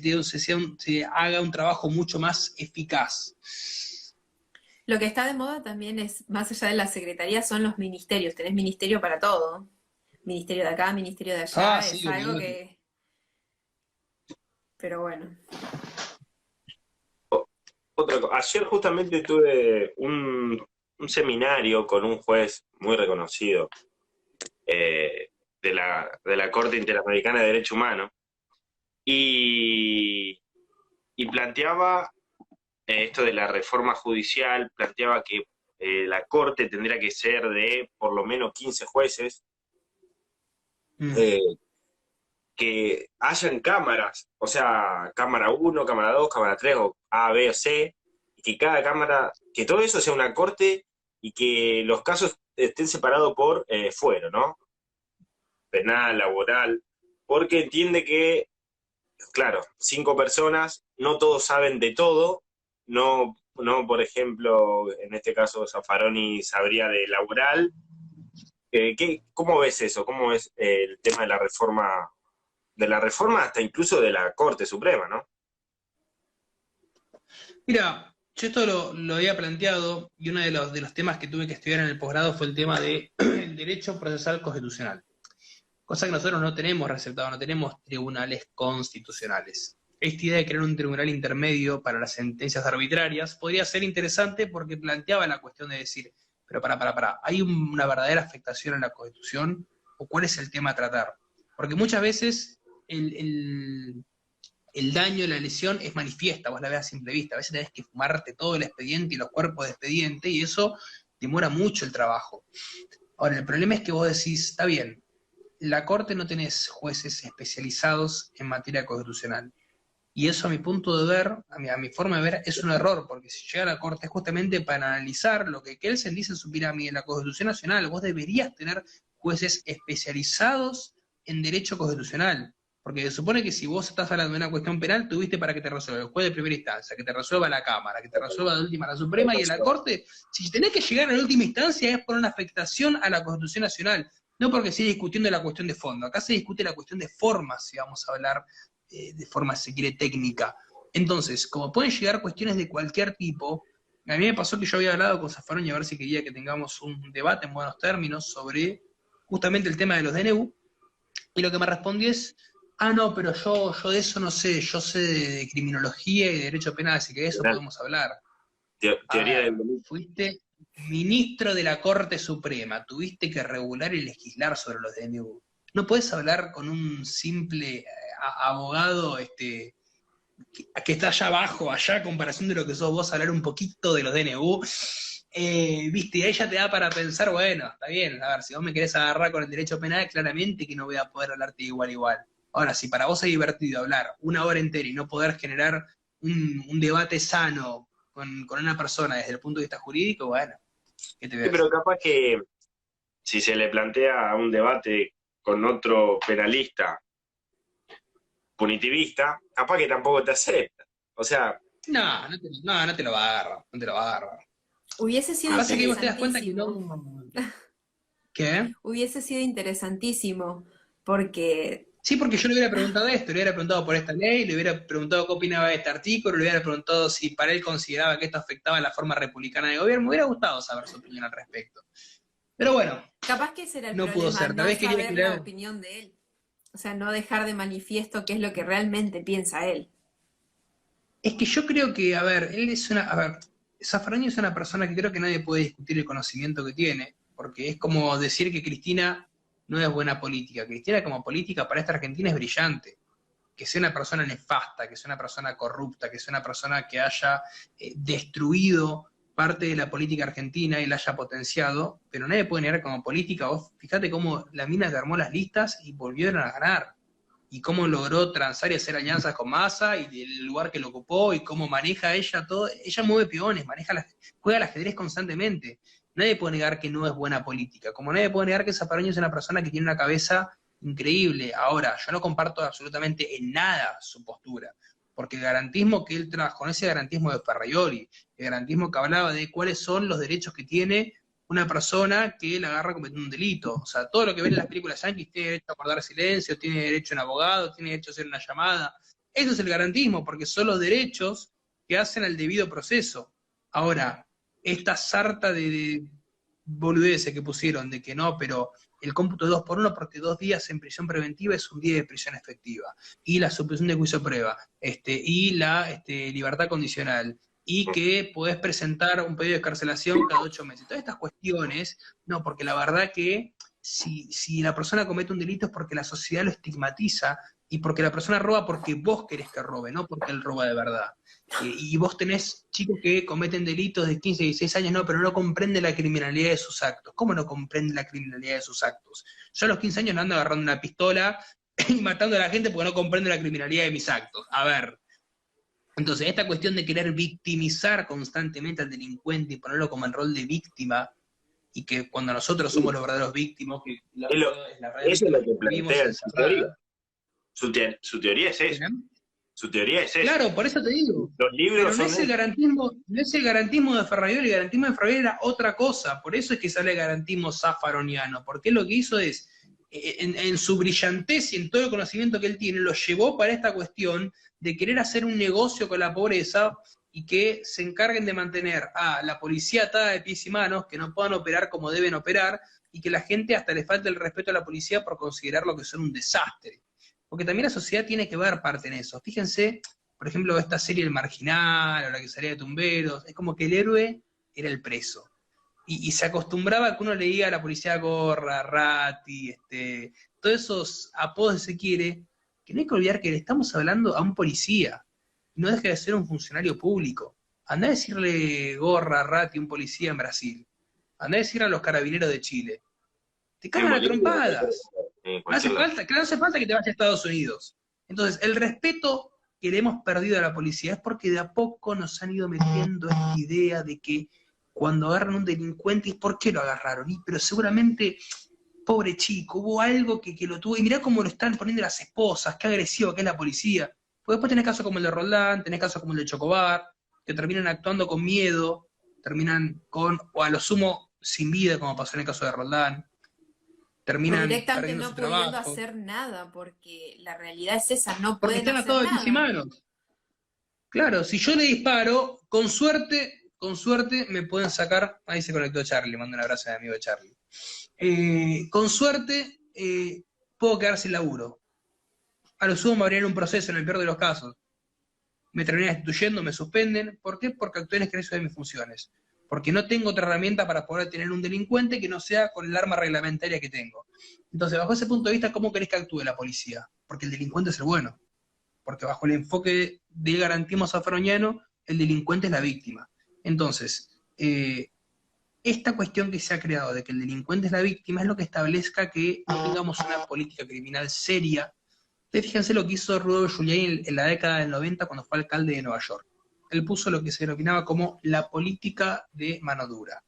haga un trabajo mucho más eficaz? Lo que está de moda también es, más allá de la secretaría, son los ministerios. Tenés ministerio para todo. Ministerio de acá, ministerio de allá, sí, es algo que... Pero bueno. Ayer justamente tuve un seminario con un juez muy reconocido de la Corte Interamericana de Derecho Humano y planteaba esto de la reforma judicial, planteaba que la Corte tendría que ser de por lo menos 15 jueces, que hayan cámaras, o sea, cámara 1, cámara 2, cámara 3, o A, B o C, y que cada cámara, que todo eso sea una corte y que los casos estén separados por fuero, ¿no? Penal, laboral, porque entiende que, claro, 5 personas, no todos saben de todo, no, por ejemplo, en este caso Zaffaroni sabría de laboral. ¿Cómo ves eso? ¿Cómo ves el tema de la reforma hasta incluso de la Corte Suprema, ¿no? Mira, yo esto lo había planteado y uno de los temas que tuve que estudiar en el posgrado fue el tema del derecho procesal constitucional. Cosa que nosotros no tenemos receptado, no tenemos tribunales constitucionales. Esta idea de crear un tribunal intermedio para las sentencias arbitrarias podría ser interesante porque planteaba la cuestión de decir, pero para, ¿hay una verdadera afectación a la Constitución o cuál es el tema a tratar? Porque muchas veces el daño, la lesión es manifiesta, vos la ves a simple vista, a veces tenés que fumarte todo el expediente y los cuerpos de expediente y eso demora mucho el trabajo. Ahora, el problema es que vos decís, está bien, la Corte no tenés jueces especializados en materia constitucional. Y eso a mi punto de ver, a mi forma de ver, es un error, porque si llega a la Corte es justamente para analizar lo que Kelsen dice en su pirámide, en la Constitución Nacional, vos deberías tener jueces especializados en derecho constitucional. Porque se supone que si vos estás hablando de una cuestión penal, tuviste para que te resuelva el juez de primera instancia, que te resuelva la Cámara, que te resuelva de última la Suprema, y en la Corte, si tenés que llegar a la última instancia es por una afectación a la Constitución Nacional, no porque se discutiendo la cuestión de fondo. Acá se discute la cuestión de forma, si vamos a hablar de forma, si se quiere, técnica. Entonces, como pueden llegar cuestiones de cualquier tipo, a mí me pasó que yo había hablado con Zaffaroni a ver si quería que tengamos un debate en buenos términos sobre justamente el tema de los DNU, y lo que me respondió es, no, pero yo de eso no sé, yo sé de criminología y de derecho penal, así que de eso podemos hablar. Teoría del delito. ministro de la Corte Suprema, tuviste que regular y legislar sobre los DNU. No podés hablar con un simple abogado que está allá abajo, allá, a comparación de lo que sos vos, hablar un poquito de los DNU. Viste, y ahí ya te da para pensar, bueno, está bien, a ver, si vos me querés agarrar con el derecho penal, claramente que no voy a poder hablarte igual igual. Ahora, si para vos es divertido hablar una hora entera y no poder generar un debate sano con una persona desde el punto de vista jurídico, bueno, ¿qué te ves? Sí, pero capaz que si se le plantea un debate con otro penalista punitivista, capaz que tampoco te acepta. O sea... No te lo va a agarrar, no te lo va a agarrar. Hubiese sido Pasa que vos te das cuenta que interesantísimo. no... ¿Qué? Hubiese sido interesantísimo, porque Sí, porque yo le hubiera preguntado esto, le hubiera preguntado por esta ley, le hubiera preguntado qué opinaba de este artículo, le hubiera preguntado si para él consideraba que esto afectaba la forma republicana de gobierno. Me hubiera gustado saber su opinión al respecto. Pero bueno, capaz que ese era el no pudo problema, ser. Tal no vez quería saber crear... la opinión de él. O sea, no dejar de manifiesto qué es lo que realmente piensa él. Es que yo creo que, a ver, él es una... A ver, Zaffaroni es una persona que creo que nadie puede discutir el conocimiento que tiene, porque es como decir que Cristina no es buena política. Cristina como política para esta Argentina es brillante. Que sea una persona nefasta, que sea una persona corrupta, que sea una persona que haya destruido parte de la política argentina y la haya potenciado, pero nadie puede negar como política. Vos fíjate cómo la mina que armó las listas y volvieron a ganar, y cómo logró transar y hacer alianzas con Massa, y el lugar que lo ocupó, y cómo maneja ella todo. Ella mueve peones, juega al ajedrez constantemente. Nadie puede negar que no es buena política, como nadie puede negar que Zaffaroni es una persona que tiene una cabeza increíble. Ahora, yo no comparto absolutamente en nada su postura, porque el garantismo que él trabajó, ese garantismo de Ferraioli, el garantismo que hablaba de cuáles son los derechos que tiene una persona que la agarra cometiendo un delito. O sea, todo lo que ven en las películas yanquis, tiene derecho a guardar silencio, tiene derecho a un abogado, tiene derecho a hacer una llamada. Eso es el garantismo, porque son los derechos que hacen al debido proceso. Ahora, esta sarta de boludeces que pusieron de que no, pero el cómputo es 2 por 1 porque 2 días en prisión preventiva es un día de prisión efectiva, y la suspensión de juicio de prueba, y la libertad condicional, y que podés presentar un pedido de excarcelación cada 8 meses. Todas estas cuestiones, no, porque la verdad que si la persona comete un delito es porque la sociedad lo estigmatiza, y porque la persona roba porque vos querés que robe, no porque él roba de verdad. Y vos tenés chicos que cometen delitos de 15, 16 años, no, pero no comprenden la criminalidad de sus actos. ¿Cómo no comprenden la criminalidad de sus actos? Yo a los 15 años no ando agarrando una pistola y matando a la gente porque no comprendo la criminalidad de mis actos. A ver. Entonces, esta cuestión de querer victimizar constantemente al delincuente y ponerlo como en rol de víctima, y que cuando nosotros somos los verdaderos víctimas, que eso es lo que plantea en su teoría. Su teoría es eso. Su teoría es eso. Claro, por eso te digo. Los libros pero no es el garantismo, no es el garantismo de Ferraioli, el garantismo de Ferraioli era otra cosa. Por eso es que sale el garantismo zaffaroniano, porque lo que hizo es, en su brillantez y en todo el conocimiento que él tiene, lo llevó para esta cuestión de querer hacer un negocio con la pobreza y que se encarguen de mantener a la policía atada de pies y manos, que no puedan operar como deben operar, y que la gente hasta le falte el respeto a la policía por considerar lo que son un desastre. Porque también la sociedad tiene que ver parte en eso. Fíjense, por ejemplo, esta serie El Marginal, o la que salía de Tumberos, es como que el héroe era el preso. Y se acostumbraba a que uno leía a la policía Gorra, Ratti, todos esos apodos, si se quiere, que no hay que olvidar que le estamos hablando a un policía, y no deja de ser un funcionario público. Andá a decirle Gorra, Ratti, un policía en Brasil. Andá a decirle a los carabineros de Chile. Te cagan a trompadas. No hace falta que te vayas a Estados Unidos. Entonces, el respeto que le hemos perdido a la policía es porque de a poco nos han ido metiendo esta idea de que cuando agarran a un delincuente, ¿por qué lo agarraron? Pero seguramente, pobre chico, hubo algo que lo tuvo, y mirá cómo lo están poniendo las esposas, qué agresivo que es la policía. Porque después tenés casos como el de Roldán, tenés casos como el de Chocobar, que terminan actuando con miedo, terminan o a lo sumo sin vida, como pasó en el caso de Roldán. Terminan directamente no pudiendo trabajo. hacer nada, porque la realidad es esa, no porque pueden están hacer atados de nada. pies y manos. Claro, si yo le disparo, con suerte me pueden sacar. Ahí se conectó Charlie, mando un abrazo a mi amigo Charlie. Con suerte puedo quedar sin laburo. A lo sumo me abrirán un proceso en el peor de los casos. Me terminan destituyendo, me suspenden. ¿Por qué? Porque actué en ejercicio de mis funciones. porque no tengo otra herramienta para poder detener un delincuente que no sea con el arma reglamentaria que tengo. Entonces, bajo ese punto de vista, ¿cómo querés que actúe la policía? Porque el delincuente es el bueno, porque bajo el enfoque del garantismo zaffaroniano, el delincuente es la víctima. Entonces, esta cuestión que se ha creado de que el delincuente es la víctima es lo que establezca que no tengamos una política criminal seria. Ustedes fíjense lo que hizo Rudolph Giuliani en la década del 90 cuando fue alcalde de Nueva York. Él puso lo que se denominaba como la política de mano dura,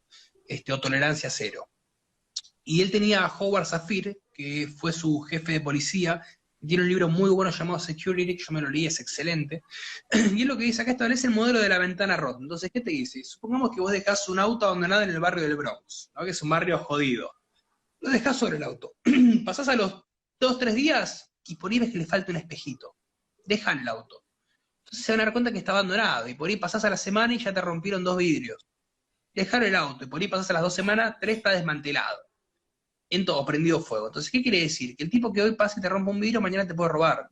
o tolerancia cero. Y él tenía a Howard Safir, que fue su jefe de policía, tiene un libro muy bueno llamado Security, yo me lo leí, es excelente, y es lo que dice acá, establece el modelo de la ventana rota. Entonces, ¿qué te dice? Supongamos que vos dejás un auto abandonado en el barrio del Bronx, ¿no? Que es un barrio jodido. Lo dejás sobre el auto. Pasás a los 2-3 días y por ahí ves que le falta un espejito. Dejan el auto. Entonces se van a dar cuenta que está abandonado, y por ahí pasás a la semana y ya te rompieron 2 vidrios. Dejar el auto, y por ahí pasás a las 2 semanas, 3 está desmantelado. En todo, prendido fuego. Entonces, ¿qué quiere decir? Que el tipo que hoy pasa y te rompe un vidrio, mañana te puede robar.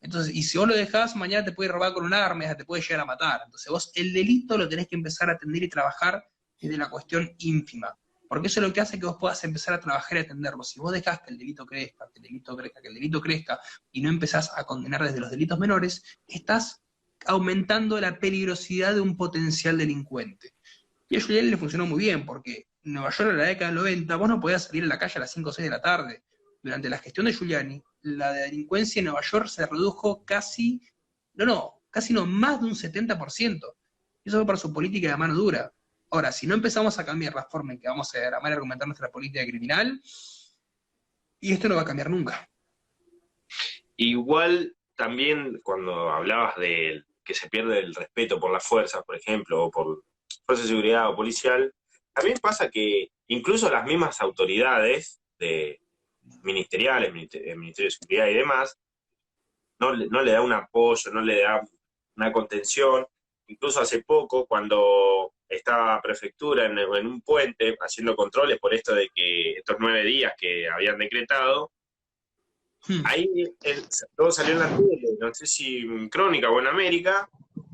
Entonces, y si vos lo dejás, mañana te puede robar con un arma, ya te puede llegar a matar. Entonces vos el delito lo tenés que empezar a atender y trabajar desde la cuestión ínfima. Porque eso es lo que hace que vos puedas empezar a trabajar y atenderlo. Si vos dejás que el delito crezca, que el delito crezca, que el delito crezca, y no empezás a condenar desde los delitos menores, estás aumentando la peligrosidad de un potencial delincuente. Y a Giuliani le funcionó muy bien, porque en Nueva York en la década del 90 vos no podías salir a la calle a las 5 o 6 de la tarde. Durante la gestión de Giuliani, la delincuencia en Nueva York se redujo casi no, más de un 70%. Y eso fue por su política de mano dura. Ahora, si no empezamos a cambiar la forma en que vamos a diagramar y argumentar nuestra política criminal, y esto no va a cambiar nunca. Igual también cuando hablabas de que se pierde el respeto por las fuerzas, por ejemplo, o por fuerzas de seguridad o policial, también pasa que incluso las mismas autoridades ministeriales, el Ministerio de Seguridad y demás, no le da un apoyo, no le da una contención. Incluso hace poco, cuando estaba prefectura en un puente haciendo controles por esto de que estos 9 días que habían decretado, ahí todo salió en la tele, no sé si en Crónica o en América,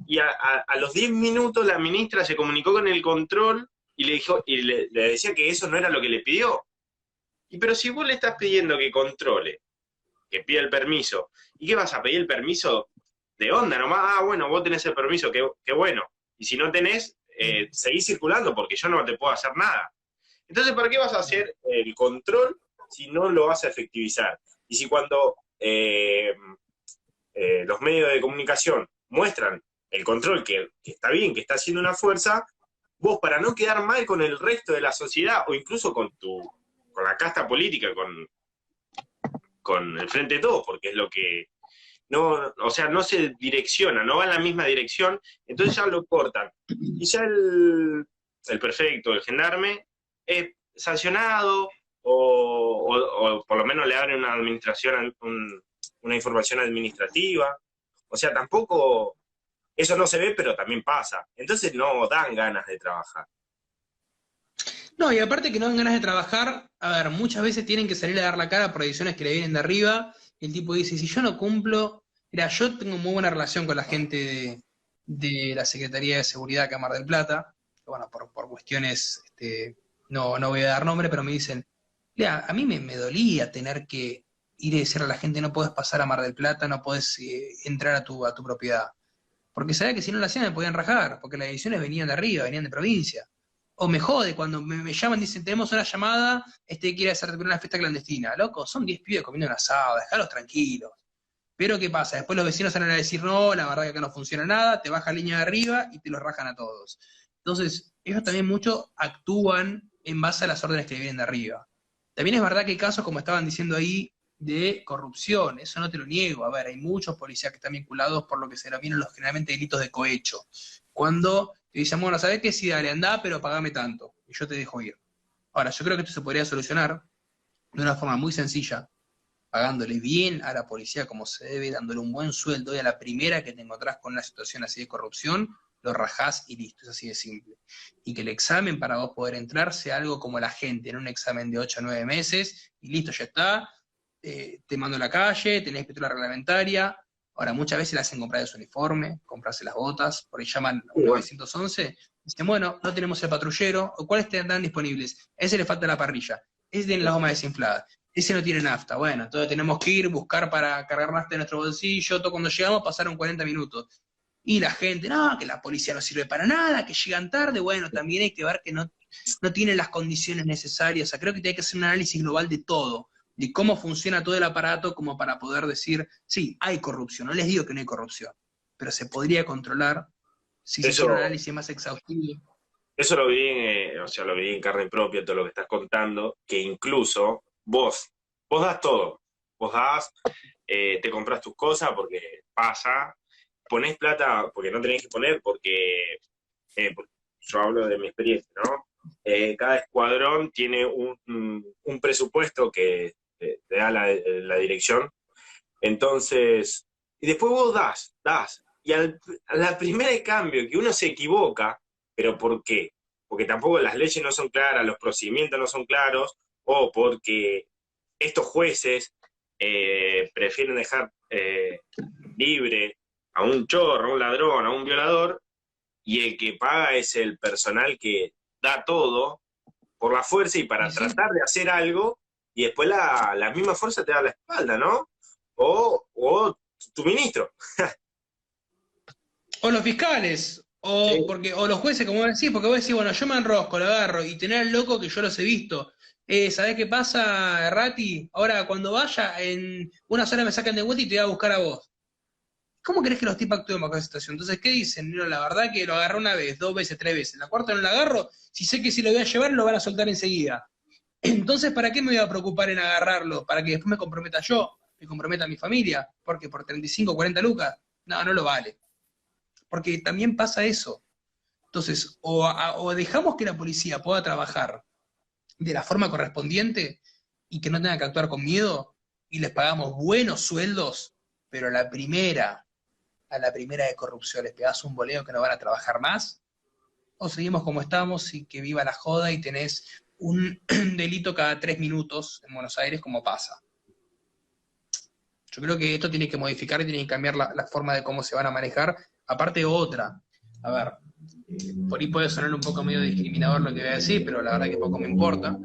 y a los 10 minutos la ministra se comunicó con el control y le decía que eso no era lo que le pidió. Pero si vos le estás pidiendo que controle, que pida el permiso, ¿y qué vas a pedir el permiso de onda nomás? Ah, bueno, vos tenés el permiso, qué bueno. Y si no tenés, seguís circulando porque yo no te puedo hacer nada. Entonces, ¿para qué vas a hacer el control si no lo vas a efectivizar? Y si cuando los medios de comunicación muestran el control que está bien, que está haciendo una fuerza, vos para no quedar mal con el resto de la sociedad o incluso con la casta política, con el Frente de Todos, porque es lo que no se direcciona, no va en la misma dirección, entonces ya lo cortan. Y ya el prefecto, el gendarme, es sancionado o por lo menos le abren una administración, una información administrativa. O sea, tampoco, eso no se ve, pero también pasa. Entonces no dan ganas de trabajar. No, y aparte que no dan ganas de trabajar, a ver, muchas veces tienen que salir a dar la cara por decisiones que le vienen de arriba, y el tipo dice, si yo no cumplo, mira, yo tengo muy buena relación con la gente de la Secretaría de Seguridad acá en Mar del Plata, que, bueno, por cuestiones, no voy a dar nombre, pero me dicen, mira, a mí me dolía tener que ir y decirle a la gente, no podés pasar a Mar del Plata, no podés entrar a tu propiedad, porque sabía que si no lo hacían me podían rajar, porque las decisiones venían de arriba, venían de provincia. O me jode cuando me llaman y dicen, tenemos una llamada, quiere hacer una fiesta clandestina. Loco, son 10 pibes comiendo un asado, dejalos tranquilos. Pero ¿qué pasa? Después los vecinos salen a decir, no, la verdad que acá no funciona nada, te baja línea de arriba y te los rajan a todos. Entonces, ellos también mucho actúan en base a las órdenes que vienen de arriba. También es verdad que hay casos, como estaban diciendo ahí, de corrupción, eso no te lo niego. A ver, hay muchos policías que están vinculados por lo que se denominan los generalmente delitos de cohecho. Cuando te dicen, bueno, ¿sabés qué? Sí, dale, andá, pero pagame tanto, y yo te dejo ir. Ahora, yo creo que esto se podría solucionar de una forma muy sencilla, pagándole bien a la policía como se debe, dándole un buen sueldo, y a la primera que te encontrás con una situación así de corrupción, lo rajás y listo, es así de simple. Y que el examen para vos poder entrar sea algo como la gente, en un examen de 8 a 9 meses, y listo, ya está, te mando a la calle, tenés pistola reglamentaria, Ahora, muchas veces le hacen comprar su uniforme, comprarse las botas, por ahí llaman a Bueno, 911, dicen, bueno, no tenemos el patrullero, o ¿cuáles están disponibles? Ese le falta la parrilla, ese tiene la goma desinflada, ese no tiene nafta, bueno, entonces tenemos que ir, buscar para cargar nafta en nuestro bolsillo, todo cuando llegamos pasaron 40 minutos. Y la gente, no, que la policía no sirve para nada, que llegan tarde, bueno, también hay que ver que no tienen las condiciones necesarias, o sea, creo que hay que hacer un análisis global de todo, de cómo funciona todo el aparato como para poder decir, sí, hay corrupción, no les digo que no hay corrupción, pero se podría controlar si se hiciera un eso, análisis más exhaustivo. eso lo vi o sea, lo vi en carne propia, todo lo que estás contando, que incluso vos das todo, vos das, te compras tus cosas porque pasa, ponés plata porque no tenés que poner, porque yo hablo de mi experiencia, ¿no? Cada escuadrón tiene un presupuesto que te da la dirección, entonces, y después vos das, y a la primera de cambio que uno se equivoca, ¿pero por qué? Porque tampoco las leyes no son claras, los procedimientos no son claros, o porque estos jueces prefieren dejar libre a un chorro, a un ladrón, a un violador, y el que paga es el personal que da todo por la fuerza y para Y sí, tratar de hacer algo, y después la misma fuerza te da la espalda, ¿no? O tu ministro. o los fiscales, Sí. o los jueces, como vos decís, porque vos decís, bueno, yo me enrosco, lo agarro, y tener al loco que yo los he visto. ¿Sabés qué pasa, Rati? Ahora, cuando vaya, en una sola me sacan de vuelta y te voy a buscar a vos. ¿Cómo querés que los tipos actúen bajo esa situación? Entonces, ¿qué dicen? No, la verdad que lo agarré una vez, 2 veces, 3 veces. La cuarta no la agarro, si sé que si lo voy a llevar, lo van a soltar enseguida. Entonces, ¿para qué me voy a preocupar en agarrarlo? ¿Para que después me comprometa yo? ¿Me comprometa mi familia? Porque por 35, 40 lucas, no, no lo vale. Porque también pasa eso. Entonces, o dejamos que la policía pueda trabajar de la forma correspondiente y que no tenga que actuar con miedo, y les pagamos buenos sueldos, pero a la primera de corrupción les pegás un boleo que no van a trabajar más, o seguimos como estamos y que viva la joda y tenés un delito cada 3 minutos en Buenos Aires como pasa. Yo creo que esto tiene que modificar y tiene que cambiar la forma de cómo se van a manejar. Aparte otra, a ver, por ahí puede sonar un poco medio discriminador lo que voy a decir, pero la verdad que poco me importa.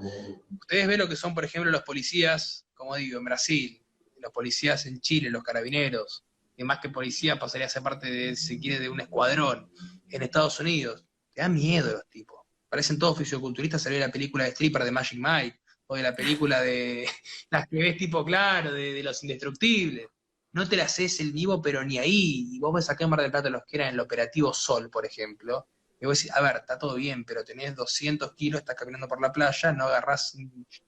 Ustedes ven lo que son, por ejemplo, los policías, como digo, en Brasil, los policías en Chile, los carabineros, y más que policía pasaría a ser parte de, si se quiere, de un escuadrón en Estados Unidos. Te da miedo los tipos. Parecen todos fisioculturistas, salió la película de Stripper de Magic Mike, o de la película de las que ves tipo claro, de los indestructibles. No te la haces el vivo, pero ni ahí. Y vos ves acá en Mar del Plata los que eran en el Operativo Sol, por ejemplo, y vos decís, a ver, está todo bien, pero tenés 200 kilos, estás caminando por la playa, no agarrás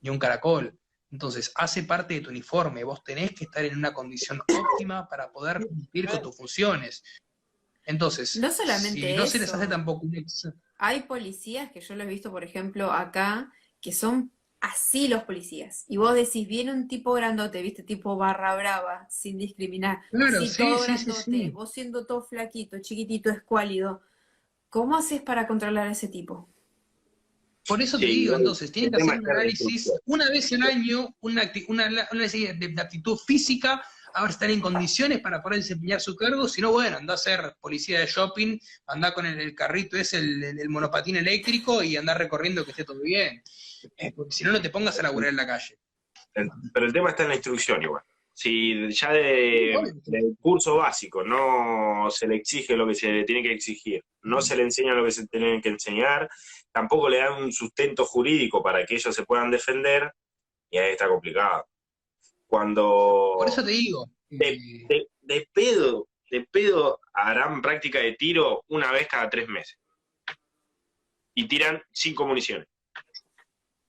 ni un caracol. Entonces, hace parte de tu uniforme, vos tenés que estar en una condición óptima para poder cumplir con tus funciones. Entonces, No si solamente no se les hace eso, tampoco hay policías que yo lo he visto, por ejemplo, acá, que son así los policías. Y vos decís, viene un tipo grandote, viste, tipo barra brava, sin discriminar, Claro, así sí, todo sí, sí, grandote, sí. vos siendo todo flaquito, chiquitito, escuálido. ¿Cómo haces para controlar a ese tipo? Por eso te Sí, digo, igual entonces, tienen el que tema hacer un está en la análisis instrucción. una vez al año, una análisis de aptitud física, a ver si están en condiciones para poder desempeñar su cargo, si no, bueno, anda a ser policía de shopping, anda con el carrito ese, el monopatín eléctrico y anda recorriendo que esté todo bien. Porque si no, no te pongas a laburar en la calle. Pero el tema está en la instrucción igual. Si ya Sí, obvio. del curso básico no se le exige lo que se le tiene que exigir, no se le enseña lo que se tiene que enseñar, tampoco le dan un sustento jurídico para que ellos se puedan defender, y ahí está complicado. Por Cuando eso te digo, de pedo harán práctica de tiro una vez cada 3 meses y tiran 5 municiones.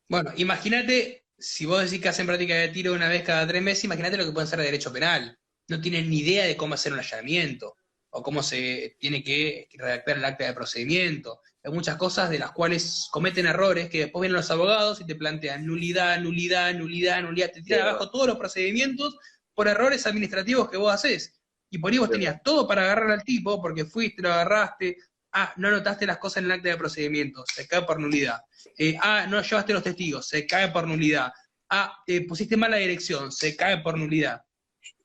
bueno, imagínate, si vos decís que hacen práctica de tiro una vez cada 3 meses, imagínate lo que pueden ser de derecho penal. No tienen ni idea de cómo hacer un allanamiento, o cómo se tiene que redactar el acta de procedimiento. Hay muchas cosas de las cuales cometen errores que después vienen los abogados y te plantean nulidad, nulidad, nulidad, nulidad. Te tiran abajo todos los procedimientos por errores administrativos que vos haces. Y por ahí vos tenías todo para agarrar al tipo, porque fuiste, lo agarraste, no anotaste las cosas en el acta de procedimiento, se cae por nulidad. No llevaste los testigos, se cae por nulidad. Pusiste mal la dirección, se cae por nulidad.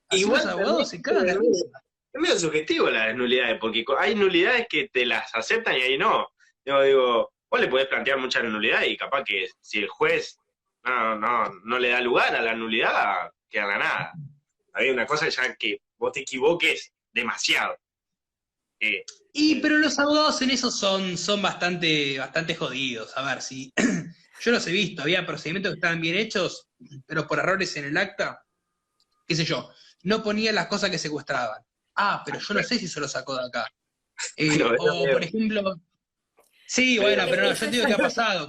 Así igual los abogados se cagan de también risa. es medio subjetivo las nulidades, porque hay nulidades que te las aceptan y ahí no. Yo digo, vos le podés plantear muchas nulidades y capaz que si el juez no le da lugar a la nulidad, queda la nada. Hay una cosa ya que vos te equivoques demasiado. Pero los abogados en eso son bastante jodidos. A ver, si yo los he visto, había procedimientos que estaban bien hechos, pero por errores en el acta, qué sé yo, no ponían las cosas que secuestraban. Pero yo no sé si se lo sacó de acá. O, por ejemplo, sí, bueno, pero no, yo te digo que ha pasado.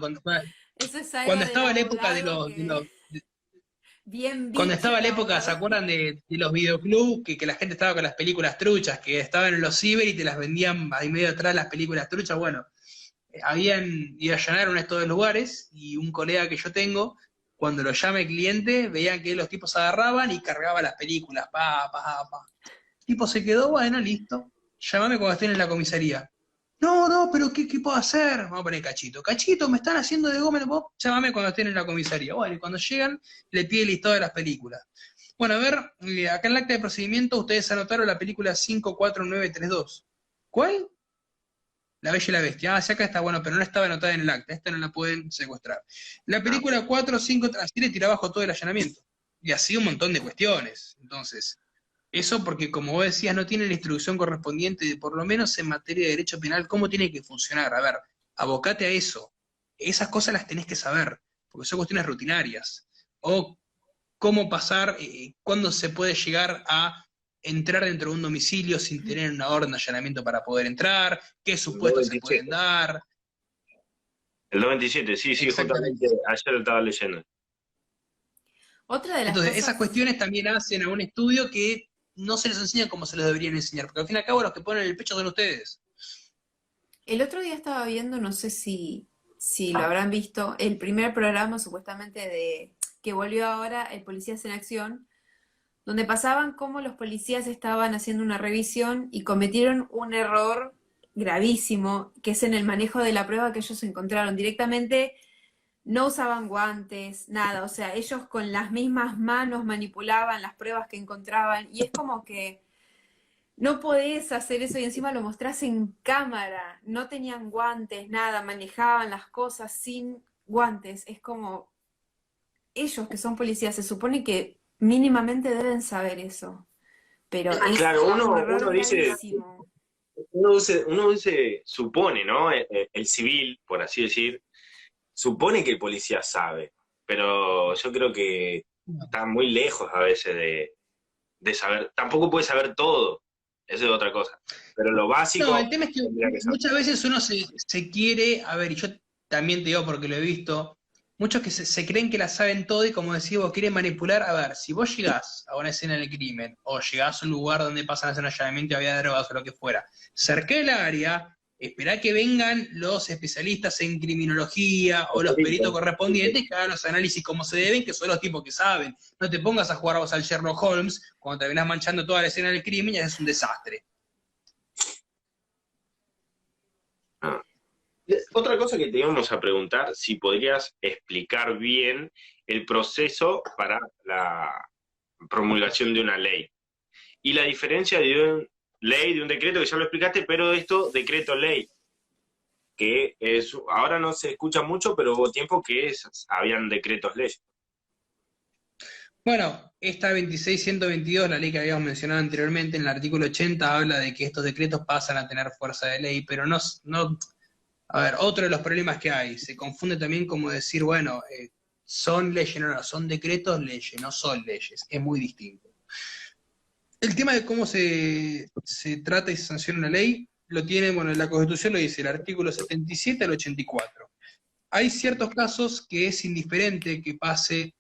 Eso es algo Cuando del estaba la época abogado que bien cuando bicho estaba el la época, ¿se abogado. acuerdan de los videoclubs? Que la gente estaba con las películas truchas, que estaban en los ciber y te las vendían ahí medio atrás las películas truchas. Bueno, y allanaron estos dos lugares, y un colega que yo tengo, cuando lo llama el cliente, veían que los tipos agarraban y cargaban las películas, El tipo se quedó, bueno, listo, llámame cuando estén en la comisaría. No, pero ¿qué puedo hacer? Vamos a poner Cachito. Cachito, me están haciendo de goma, vos llámame cuando estén en la comisaría. Bueno, y cuando llegan, le pide el listado de las películas. Bueno, a ver, acá en el acta de procedimiento ustedes anotaron la película 54932. ¿Cuál? La Bella y la Bestia. Sí, acá está, bueno, pero no estaba anotada en el acta. Esta no la pueden secuestrar. La película 4, 5, así le tira abajo todo el allanamiento. Y así un montón de cuestiones. Entonces, eso porque, como vos decías, no tiene la instrucción correspondiente, de, por lo menos en materia de derecho penal, cómo tiene que funcionar. A ver, abocate a eso. Esas cosas las tenés que saber, porque son cuestiones rutinarias. O cómo pasar, cuándo se puede llegar a entrar dentro de un domicilio sin tener una orden de allanamiento para poder entrar, qué supuestos se pueden dar. El 97, sí, Exactamente. justamente ayer lo estaba leyendo. Otra de las Entonces, cosas, esas cuestiones también hacen a un estudio que no se les enseña como se les deberían enseñar, porque al fin y al cabo los que ponen el pecho son ustedes. el otro día estaba viendo, no sé si lo habrán visto, el primer programa supuestamente de que volvió ahora, el Policías en Acción, donde pasaban cómo los policías estaban haciendo una revisión y cometieron un error gravísimo, que es en el manejo de la prueba que ellos encontraron. Directamente no usaban guantes, nada, o sea, ellos con las mismas manos manipulaban las pruebas que encontraban, y es como que no podés hacer eso y encima lo mostrás en cámara. No tenían guantes, nada, manejaban las cosas sin guantes. Es como ellos que son policías, se supone que mínimamente deben saber eso, pero es Claro, un error uno dice, gravísimo. uno dice, supone, ¿no? El civil, por así decir, supone que el policía sabe, pero yo creo que está muy lejos a veces de saber, tampoco puede saber todo, eso es otra cosa, pero lo básico No, el tema es que tendría que saber. muchas veces uno se quiere, a ver, y yo también te digo porque lo he visto, muchos que se creen que la saben todo y como decís vos, quieren manipular. A ver, si vos llegás a una escena del crimen o llegás a un lugar donde pasan a hacer un allanamiento y había drogas o lo que fuera, cerca del área, esperá que vengan los especialistas en criminología o los peritos correspondientes que hagan los análisis como se deben, que son los tipos que saben. No te pongas a jugar vos al Sherlock Holmes cuando terminás manchando toda la escena del crimen y haces un desastre. Ah. Otra cosa que te íbamos a preguntar, si podrías explicar bien el proceso para la promulgación de una ley. Y la diferencia de una ley, de un decreto, que ya lo explicaste, pero esto, decreto ley, que es, ahora no se escucha mucho, pero hubo tiempo que habían decretos leyes. Bueno, esta 26.122, la ley que habíamos mencionado anteriormente, en el artículo 80 habla de que estos decretos pasan a tener fuerza de ley, pero no, a ver, otro de los problemas que hay, se confunde también como decir, bueno, son leyes, no, son decretos leyes, no son leyes, es muy distinto. El tema de cómo se trata y se sanciona una ley, lo tiene, bueno, la Constitución lo dice, el artículo 77 al 84. Hay ciertos casos que es indiferente que pase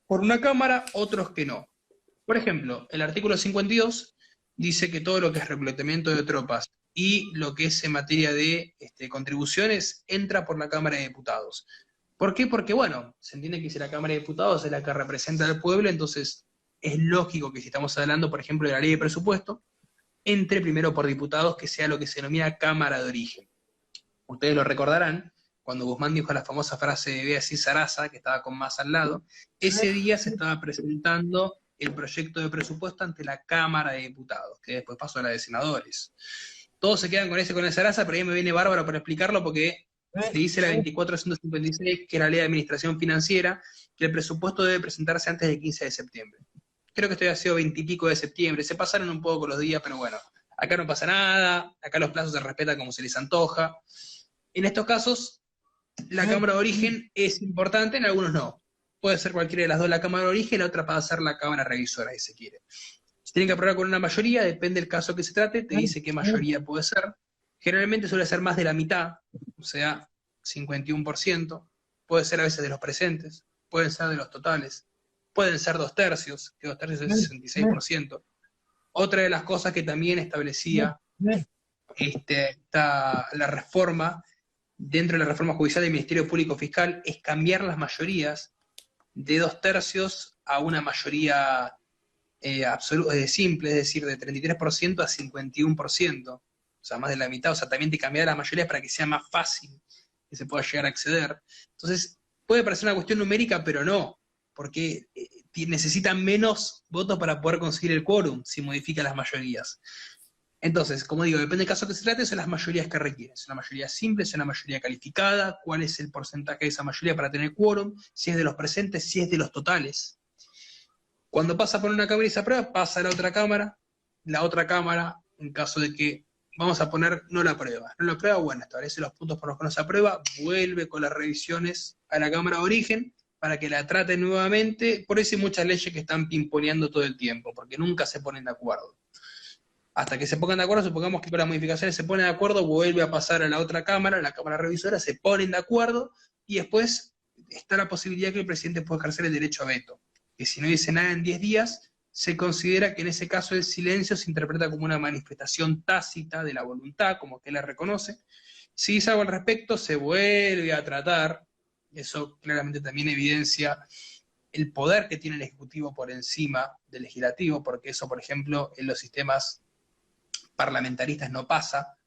por una Cámara, otros que no. Por ejemplo, el artículo 52 dice que todo lo que es reclutamiento de tropas y lo que es en materia de contribuciones entra por la Cámara de Diputados. ¿Por qué? Porque, bueno, se entiende que si la Cámara de Diputados es la que representa al pueblo, entonces es lógico que si estamos hablando, por ejemplo, de la ley de presupuesto, entre primero por diputados, que sea lo que se denomina Cámara de Origen. Ustedes lo recordarán, cuando Guzmán dijo la famosa frase de Beatriz Sarasa, que estaba con Massa al lado, ese día se estaba presentando el proyecto de presupuesto ante la Cámara de Diputados, que después pasó a la de senadores. Todos se quedan con esa raza, pero ahí me viene bárbaro para explicarlo porque se dice la 2456, que es la ley de administración financiera, que el presupuesto debe presentarse antes del 15 de septiembre. Creo que esto ya ha sido 20 y pico de septiembre, se pasaron un poco los días, pero bueno, acá no pasa nada, acá los plazos se respetan como se les antoja. En estos casos, la Cámara de Origen es importante, en algunos no. Puede ser cualquiera de las dos la Cámara de Origen, la otra pasa a ser la Cámara Revisora, si se quiere. Se tiene que aprobar con una mayoría, depende del caso que se trate, te dice qué mayoría puede ser. Generalmente suele ser más de la mitad, o sea, 51%. Puede ser a veces de los presentes, pueden ser de los totales, pueden ser 2/3, que 2/3 es el 66%. Otra de las cosas que también establecía la reforma, dentro de la reforma judicial del Ministerio Público Fiscal, es cambiar las mayorías de 2/3 a una mayoría simple, es decir, de 33% a 51%, o sea, más de la mitad, o sea, también te cambiar la mayoría para que sea más fácil que se pueda llegar a acceder. Entonces, puede parecer una cuestión numérica, pero no, porque necesitan menos votos para poder conseguir el quórum si modifica las mayorías. Entonces, como digo, depende del caso que se trate, son las mayorías que requieren. ¿Es una mayoría simple, es una mayoría calificada? ¿Cuál es el porcentaje de esa mayoría para tener quórum? Si es de los presentes, si es de los totales. Cuando pasa por una cámara y se aprueba, pasa a la otra cámara, en caso de que, vamos a poner, no la aprueba. No la aprueba, bueno, establece los puntos por los que no se aprueba, vuelve con las revisiones a la Cámara de Origen, para que la trate nuevamente. Por eso hay muchas leyes que están pimponeando todo el tiempo, porque nunca se ponen de acuerdo. Hasta que se pongan de acuerdo, supongamos que con las modificaciones se ponen de acuerdo, vuelve a pasar a la otra cámara, la Cámara Revisora, se ponen de acuerdo, y después está la posibilidad que el presidente pueda ejercer el derecho a veto, que si no dice nada en 10 días, se considera que en ese caso el silencio se interpreta como una manifestación tácita de la voluntad, como que la reconoce. Si dice algo al respecto, se vuelve a tratar. Eso claramente también evidencia el poder que tiene el Ejecutivo por encima del Legislativo, porque eso, por ejemplo, en los sistemas parlamentaristas no pasa,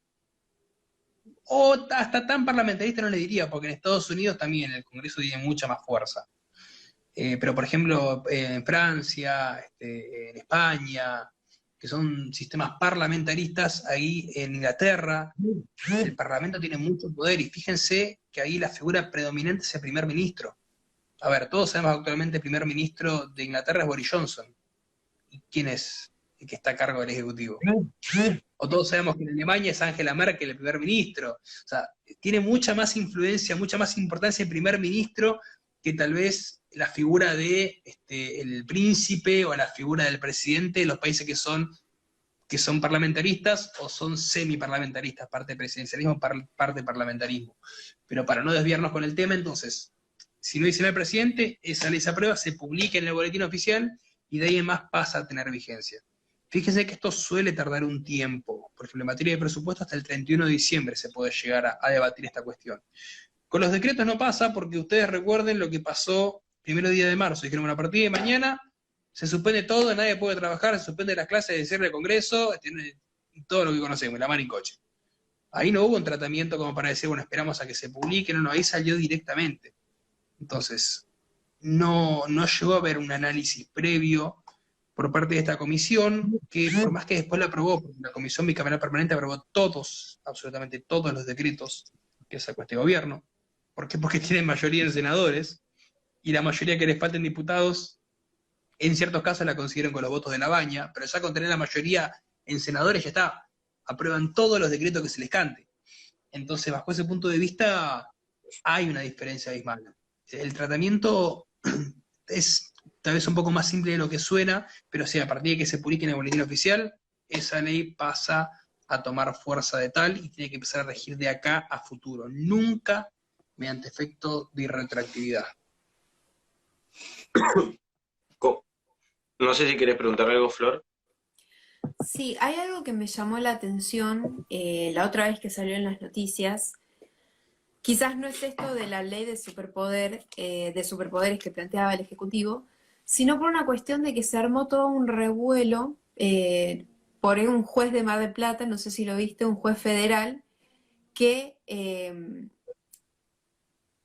o hasta tan parlamentarista no le diría, porque en Estados Unidos también el Congreso tiene mucha más fuerza. Pero, por ejemplo, en Francia, en España, que son sistemas parlamentaristas, ahí en Inglaterra, el Parlamento tiene mucho poder, y fíjense que ahí la figura predominante es el primer ministro. A ver, todos sabemos actualmente el primer ministro de Inglaterra es Boris Johnson. ¿Y quién es el que está a cargo del Ejecutivo? O todos sabemos que en Alemania es Angela Merkel el primer ministro. O sea, tiene mucha más influencia, mucha más importancia el primer ministro que tal vez la figura de el príncipe o la figura del presidente de los países que son parlamentaristas o son semiparlamentaristas, parte presidencialismo, parte parlamentarismo. Pero para no desviarnos con el tema, entonces, si no dice el presidente, esa ley se aprueba, se publica en el boletín oficial y de ahí en más pasa a tener vigencia. Fíjense que esto suele tardar un tiempo. Por ejemplo, en materia de presupuesto hasta el 31 de diciembre se puede llegar a debatir esta cuestión. Con los decretos no pasa, porque ustedes recuerden lo que pasó el 1 de marzo. Dijeron, bueno, a partir de mañana se suspende todo, nadie puede trabajar, se suspende las clases de cierre del Congreso, y todo lo que conocemos, la mano en coche. Ahí no hubo un tratamiento como para decir, bueno, esperamos a que se publique, no, ahí salió directamente. Entonces, no llegó a haber un análisis previo por parte de esta comisión, que por más que después la aprobó, porque la Comisión Bicameral Permanente aprobó absolutamente todos los decretos que sacó este gobierno. ¿Por qué? Porque tienen mayoría en senadores, y la mayoría que les falten diputados, en ciertos casos la consiguieron con los votos de la baña, pero ya con tener la mayoría en senadores ya está, aprueban todos los decretos que se les cante. Entonces, bajo ese punto de vista, hay una diferencia abismal. El tratamiento es tal vez un poco más simple de lo que suena, pero sí, a partir de que se publique en el boletín oficial, esa ley pasa a tomar fuerza de tal y tiene que empezar a regir de acá a futuro, nunca mediante efecto de irretroactividad. No sé si querés preguntar algo, Flor. Sí, hay algo que me llamó la atención la otra vez que salió en las noticias. Quizás no es esto de la ley de superpoderes que planteaba el Ejecutivo, sino por una cuestión de que se armó todo un revuelo por un juez de Mar del Plata, no sé si lo viste, un juez federal, que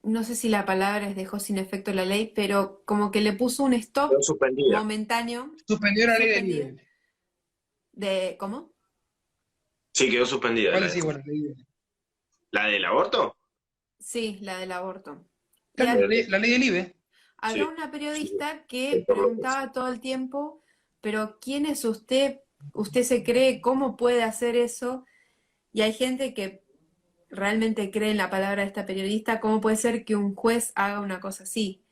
no sé si la palabra es dejó sin efecto la ley, pero como que le puso un Quedó stop suspendida. momentáneo, Suspendió la ley del suspendido, IBE. ¿cómo? Sí, quedó suspendida. ¿Cuál decís? Bueno, la ley del IBE. ¿La del aborto? Sí, la del aborto. Y Claro, la ley del IBE. había Sí. una Sí, periodista que por lo que preguntaba todo el tiempo, pero ¿quién es usted? ¿Usted se cree? ¿Cómo puede hacer eso? Y hay gente que realmente cree en la palabra de esta periodista. ¿Cómo puede ser que un juez haga una cosa así?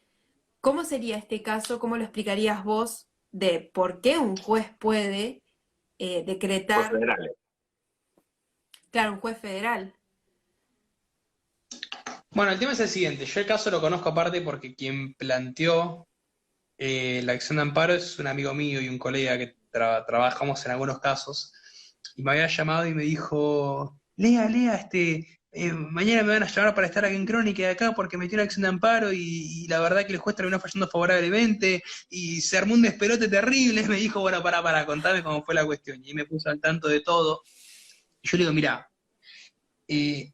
¿Cómo sería este caso? ¿Cómo lo explicarías vos de por qué un juez puede fue decretar, federal. claro, un juez federal? Bueno, el tema es el siguiente. Yo el caso lo conozco aparte porque quien planteó la acción de amparo es un amigo mío y un colega que trabajamos en algunos casos. Y me había llamado y me dijo, Lea, mañana me van a llamar para estar aquí en Crónica de acá porque metió una acción de amparo y la verdad que el juez terminó fallando favorablemente y se armó un despelote terrible. Me dijo, bueno, para, contame cómo fue la cuestión. Y me puso al tanto de todo. Y yo le digo, mirá, eh,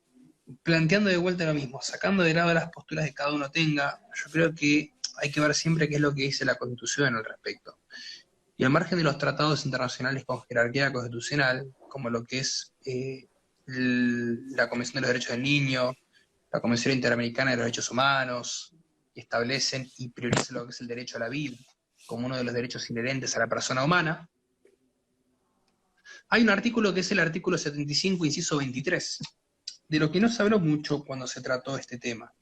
planteando de vuelta lo mismo, sacando de lado las posturas que cada uno tenga, yo creo que hay que ver siempre qué es lo que dice la Constitución al respecto. Y al margen de los tratados internacionales con jerarquía constitucional, como lo que es la Convención de los Derechos del Niño, la Convención Interamericana de los Derechos Humanos, que establecen y priorizan lo que es el derecho a la vida como uno de los derechos inherentes a la persona humana, hay un artículo que es el artículo 75, inciso 23, de lo que no se habló mucho cuando se trató este tema.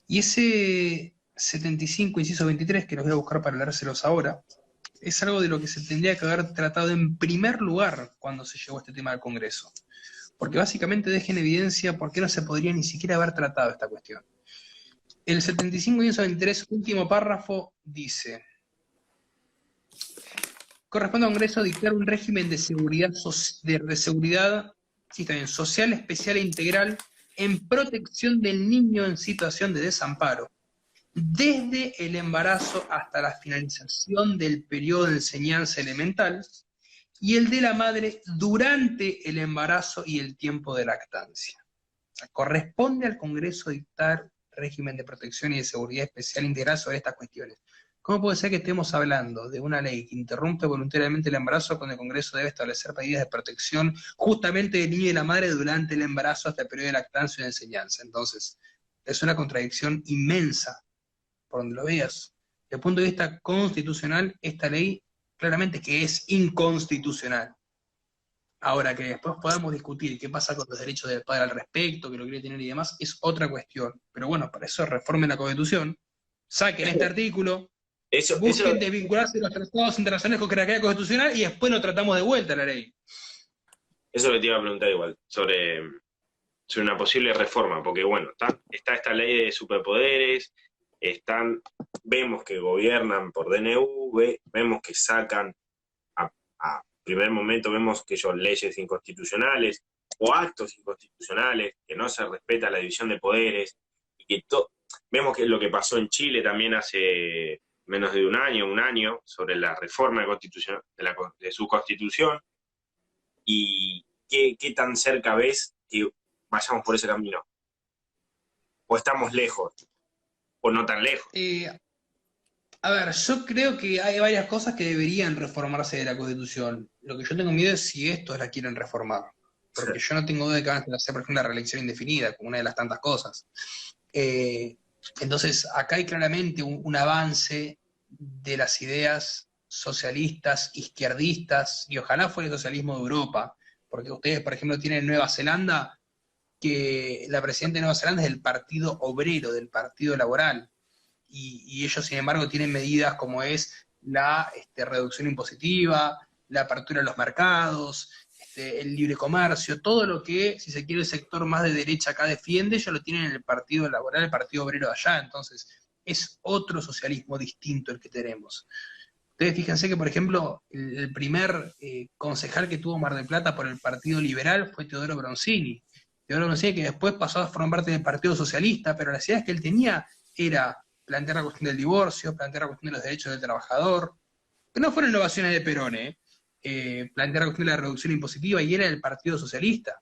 Y ese 75, inciso 23, que los voy a buscar para leérselos ahora, es algo de lo que se tendría que haber tratado en primer lugar cuando se llevó este tema al Congreso. Porque básicamente deja en evidencia por qué no se podría ni siquiera haber tratado esta cuestión. El 75, inciso 23, último párrafo, dice: corresponde al Congreso dictar un régimen de seguridad, sí, está bien, social, especial e integral en protección del niño en situación de desamparo, desde el embarazo hasta la finalización del periodo de enseñanza elemental, y el de la madre durante el embarazo y el tiempo de lactancia. O sea, corresponde al Congreso dictar régimen de protección y de seguridad especial integral sobre estas cuestiones. ¿Cómo puede ser que estemos hablando de una ley que interrumpe voluntariamente el embarazo cuando el Congreso debe establecer medidas de protección justamente del niño y de la madre durante el embarazo hasta el periodo de lactancia y de enseñanza? Entonces, es una contradicción inmensa, por donde lo veas. Desde el punto de vista constitucional, esta ley claramente que es inconstitucional. Ahora, que después podamos discutir qué pasa con los derechos del padre al respecto, que lo quiere tener y demás, es otra cuestión. Pero bueno, para eso reformen la Constitución, saquen este artículo, Eso, busquen desvincularse de los tratados internacionales con jerarquía constitucional y después lo tratamos de vuelta la ley. eso que te iba a preguntar igual, sobre una posible reforma, porque bueno, está esta ley de superpoderes, vemos que gobiernan por DNU, vemos que sacan, a primer momento vemos que ellos leyes inconstitucionales o actos inconstitucionales, que no se respeta la división de poderes, y que vemos que es lo que pasó en Chile también hace menos de un año, sobre la reforma de su constitución, y qué tan cerca ves que vayamos por ese camino. O estamos lejos, o no tan lejos. A ver, yo creo que hay varias cosas que deberían reformarse de la Constitución. Lo que yo tengo miedo es si estos la quieren reformar. Porque yo no tengo duda de que van a hacer, por ejemplo, la reelección indefinida, como una de las tantas cosas. Entonces, acá hay claramente un avance de las ideas socialistas, izquierdistas, y ojalá fuera el socialismo de Europa. Porque ustedes, por ejemplo, tienen Nueva Zelanda, que la presidenta de Nueva Zelanda es del Partido Obrero, del Partido Laboral. Y ellos, sin embargo, tienen medidas como es la reducción impositiva, la apertura de los mercados, el libre comercio, todo lo que, si se quiere, el sector más de derecha acá defiende, ellos lo tienen en el Partido Laboral, el Partido Obrero de allá. Entonces, es otro socialismo distinto el que tenemos. Ustedes fíjense que, por ejemplo, el primer concejal que tuvo Mar del Plata por el Partido Liberal fue Teodoro Bronzini. Teodoro Bronzini, que después pasó a formar parte del Partido Socialista, pero las ideas que él tenía era plantear la cuestión del divorcio, plantear la cuestión de los derechos del trabajador, que no fueron innovaciones de Perón, plantear la cuestión de la reducción impositiva, y era el Partido Socialista.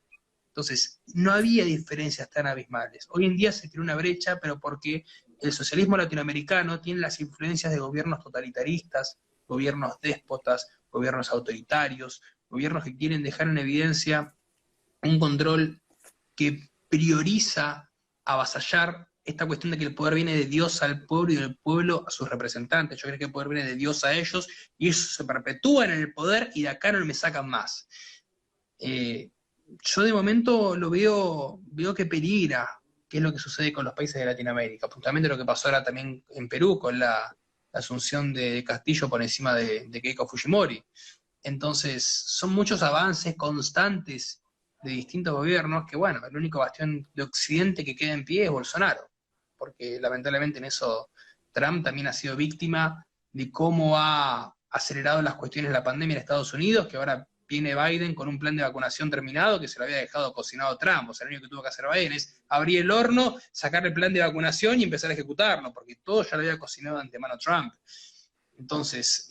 Entonces, no había diferencias tan abismales. Hoy en día se creó una brecha, pero porque el socialismo latinoamericano tiene las influencias de gobiernos totalitaristas, gobiernos déspotas, gobiernos autoritarios, gobiernos que quieren dejar en evidencia un control que prioriza avasallar esta cuestión de que el poder viene de Dios al pueblo y del pueblo a sus representantes. Yo creo que el poder viene de Dios a ellos y ellos se perpetúan en el poder y de acá no me sacan más. Yo de momento lo veo que peligra, qué es lo que sucede con los países de Latinoamérica. Puntualmente lo que pasó ahora también en Perú con la asunción de Castillo por encima de Keiko Fujimori. Entonces, son muchos avances constantes de distintos gobiernos que, bueno, el único bastión de Occidente que queda en pie es Bolsonaro, porque lamentablemente en eso Trump también ha sido víctima de cómo ha acelerado las cuestiones de la pandemia en Estados Unidos, que ahora viene Biden con un plan de vacunación terminado que se lo había dejado cocinado Trump. O sea, lo único que tuvo que hacer Biden es abrir el horno, sacar el plan de vacunación y empezar a ejecutarlo, porque todo ya lo había cocinado de antemano Trump. Entonces,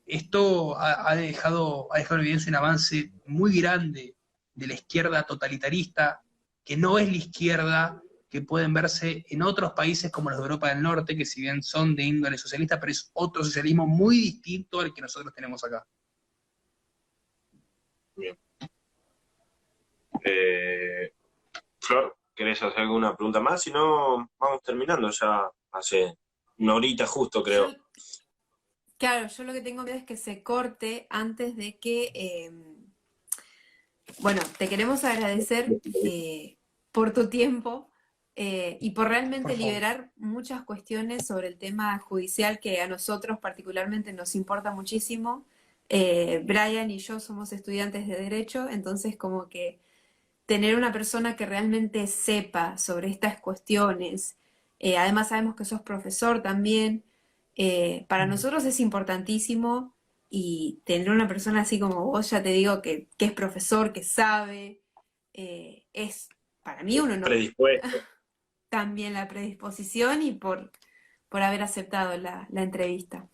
esto ha dejado en evidencia un avance muy grande de la izquierda totalitarista, que no es la izquierda que pueden verse en otros países como los de Europa del Norte, que si bien son de índole socialista, pero es otro socialismo muy distinto al que nosotros tenemos acá. Bien. Flor, ¿querés hacer alguna pregunta más? Si no, vamos terminando ya hace una horita justo, creo. Claro, yo lo que tengo miedo es que se corte antes de que... bueno, te queremos agradecer por tu tiempo y por realmente liberar muchas cuestiones sobre el tema judicial que a nosotros particularmente nos importa muchísimo. Brian y yo somos estudiantes de Derecho, entonces como que tener una persona que realmente sepa sobre estas cuestiones, además sabemos que sos profesor también, para nosotros es importantísimo y tener una persona así como vos, ya te digo, que es profesor, que sabe, es para mí un honor. Predispuesto. También la predisposición y por haber aceptado la entrevista.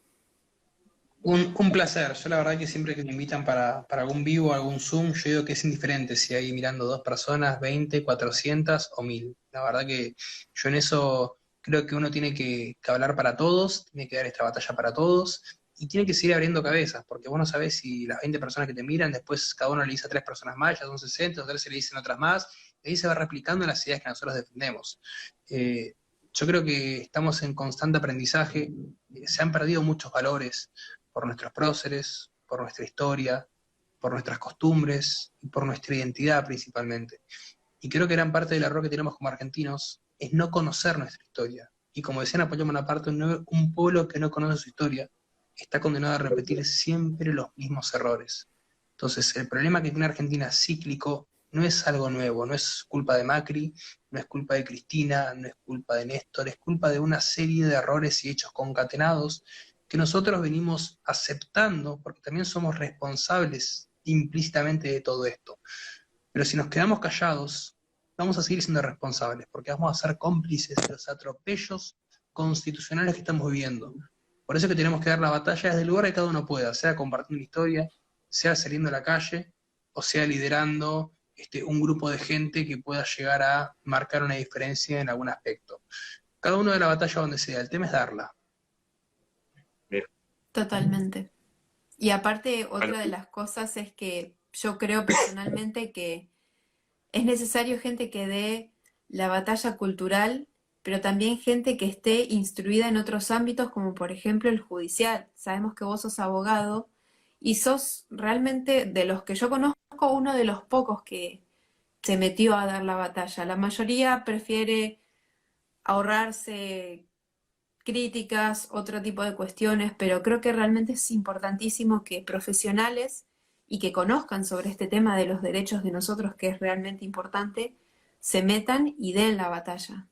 Un placer. Yo la verdad que siempre que me invitan para algún vivo, algún Zoom, yo digo que es indiferente si hay mirando 2 personas, 20, 400 o 1000. La verdad que yo en eso creo que uno tiene que hablar para todos, tiene que dar esta batalla para todos y tiene que seguir abriendo cabezas, porque vos no sabés si las 20 personas que te miran, después cada uno le dice a 3 personas más, ya son 60, a 3 se le dicen otras más, y ahí se va replicando las ideas que nosotros defendemos. Yo creo que estamos en constante aprendizaje, se han perdido muchos valores por nuestros próceres, por nuestra historia, por nuestras costumbres y por nuestra identidad principalmente. Y creo que gran parte del error que tenemos como argentinos es no conocer nuestra historia. Y como decía Napoleón Bonaparte, un pueblo que no conoce su historia está condenado a repetir siempre los mismos errores. Entonces, el problema que tiene Argentina cíclico no es algo nuevo, no es culpa de Macri, no es culpa de Cristina, no es culpa de Néstor, es culpa de una serie de errores y hechos concatenados que nosotros venimos aceptando, porque también somos responsables implícitamente de todo esto. Pero si nos quedamos callados, vamos a seguir siendo responsables, porque vamos a ser cómplices de los atropellos constitucionales que estamos viviendo. Por eso es que tenemos que dar la batalla desde el lugar que cada uno pueda, sea compartiendo una historia, sea saliendo a la calle, o sea liderando un grupo de gente que pueda llegar a marcar una diferencia en algún aspecto. Cada uno de la batalla donde sea, el tema es darla. Totalmente. Y aparte, otra de las cosas es que yo creo personalmente que es necesario gente que dé la batalla cultural, pero también gente que esté instruida en otros ámbitos, como por ejemplo el judicial. Sabemos que vos sos abogado y sos realmente, de los que yo conozco, uno de los pocos que se metió a dar la batalla. La mayoría prefiere ahorrarse críticas, otro tipo de cuestiones, pero creo que realmente es importantísimo que profesionales y que conozcan sobre este tema de los derechos de nosotros, que es realmente importante, se metan y den la batalla.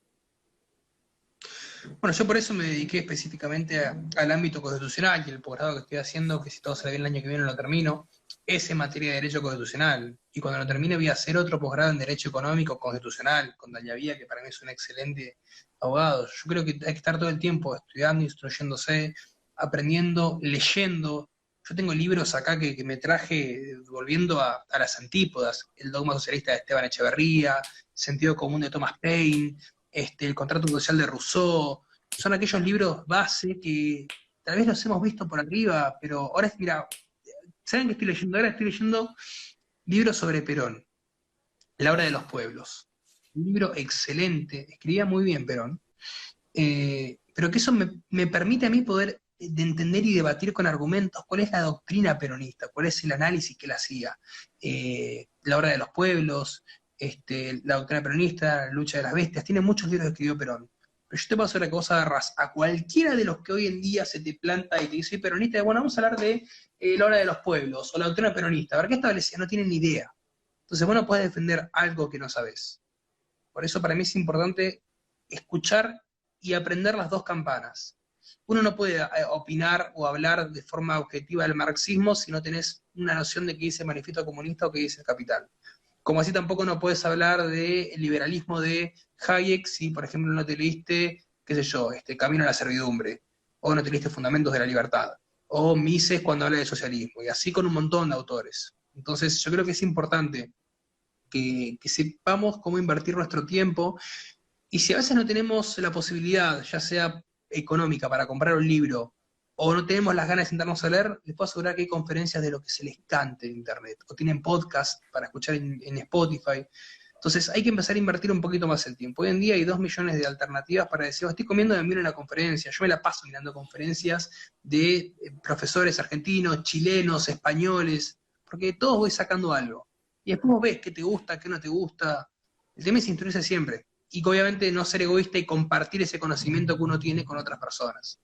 Bueno, yo por eso me dediqué específicamente al ámbito constitucional y el posgrado que estoy haciendo, que si todo sale bien el año que viene lo termino, es en materia de derecho constitucional. Y cuando lo termine voy a hacer otro posgrado en derecho económico constitucional, con Dañavía, que para mí es un excelente abogado. Yo creo que hay que estar todo el tiempo estudiando, instruyéndose, aprendiendo, leyendo Yo tengo libros acá que me traje volviendo a las antípodas, El dogma socialista de Esteban Echeverría, Sentido común de Thomas Paine, El contrato social de Rousseau. Son aquellos libros base que tal vez los hemos visto por arriba, pero ahora, mira, ¿saben qué estoy leyendo? Ahora estoy leyendo libros sobre Perón, La hora de los pueblos. Un libro excelente, escribía muy bien Perón, pero que eso me permite a mí poder de entender y debatir con argumentos cuál es la doctrina peronista, cuál es el análisis que él hacía. La hora de los pueblos, la doctrina peronista, la lucha de las bestias, tiene muchos libros que escribió Perón. Pero yo te puedo asegurar que vos agarrás a cualquiera de los que hoy en día se te planta y te dice peronista, bueno, vamos a hablar de la hora de los pueblos, o la doctrina peronista. A ver, ¿qué establecía? No tienen ni idea. Entonces vos no podés defender algo que no sabés. Por eso para mí es importante escuchar y aprender las dos campanas. Uno no puede opinar o hablar de forma objetiva del marxismo si no tenés una noción de qué dice el Manifiesto Comunista o qué dice el Capital. Como así tampoco no puedes hablar del liberalismo de Hayek si, por ejemplo, no te leíste, qué sé yo, Camino a la servidumbre, o no te leíste Fundamentos de la Libertad, o Mises cuando habla de socialismo, y así con un montón de autores. Entonces yo creo que es importante que sepamos cómo invertir nuestro tiempo, y si a veces no tenemos la posibilidad, ya sea económica, para comprar un libro, o no tenemos las ganas de sentarnos a leer, les puedo asegurar que hay conferencias de lo que se les cante en internet, o tienen podcast para escuchar en Spotify. Entonces hay que empezar a invertir un poquito más el tiempo. Hoy en día hay 2 millones de alternativas para decir, estoy comiendo, me miro una conferencia. Yo me la paso mirando conferencias de profesores argentinos, chilenos, españoles, porque de todos voy sacando algo. Y después vos ves qué te gusta, qué no te gusta. El tema es instruirse siempre. Y obviamente no ser egoísta y compartir ese conocimiento que uno tiene con otras personas.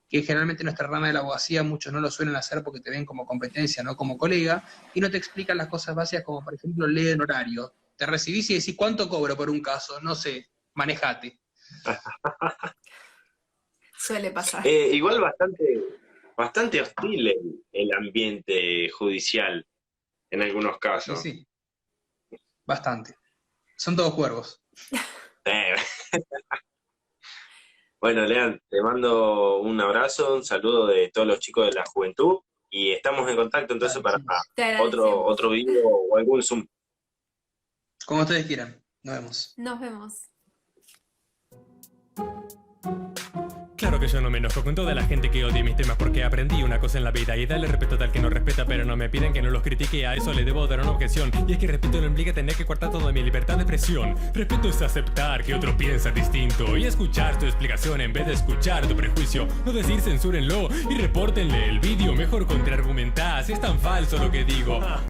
Que generalmente en nuestra rama de la abogacía muchos no lo suelen hacer porque te ven como competencia, no como colega, y no te explican las cosas básicas como, por ejemplo, ley en horario. Te recibís y decís, ¿cuánto cobro por un caso? No sé, manejate. Suele pasar. Igual bastante hostil el ambiente judicial en algunos casos. Sí, bastante. Son todos cuervos. Bueno, Lean, te mando un abrazo, un saludo de todos los chicos de la juventud y estamos en contacto entonces para otro video o algún Zoom. Como ustedes quieran. Nos vemos. Nos vemos. Claro que yo no me enojo con toda la gente que odia mis temas porque aprendí una cosa en la vida y darle respeto a tal que no respeta, pero no me piden que no los critique, a eso le debo dar una objeción. Y es que respeto no implica tener que cortar toda mi libertad de expresión. Respeto es aceptar que otro piensa distinto y escuchar tu explicación en vez de escuchar tu prejuicio. No decir censúrenlo y repórtenle el vídeo, mejor contraargumentar si es tan falso lo que digo.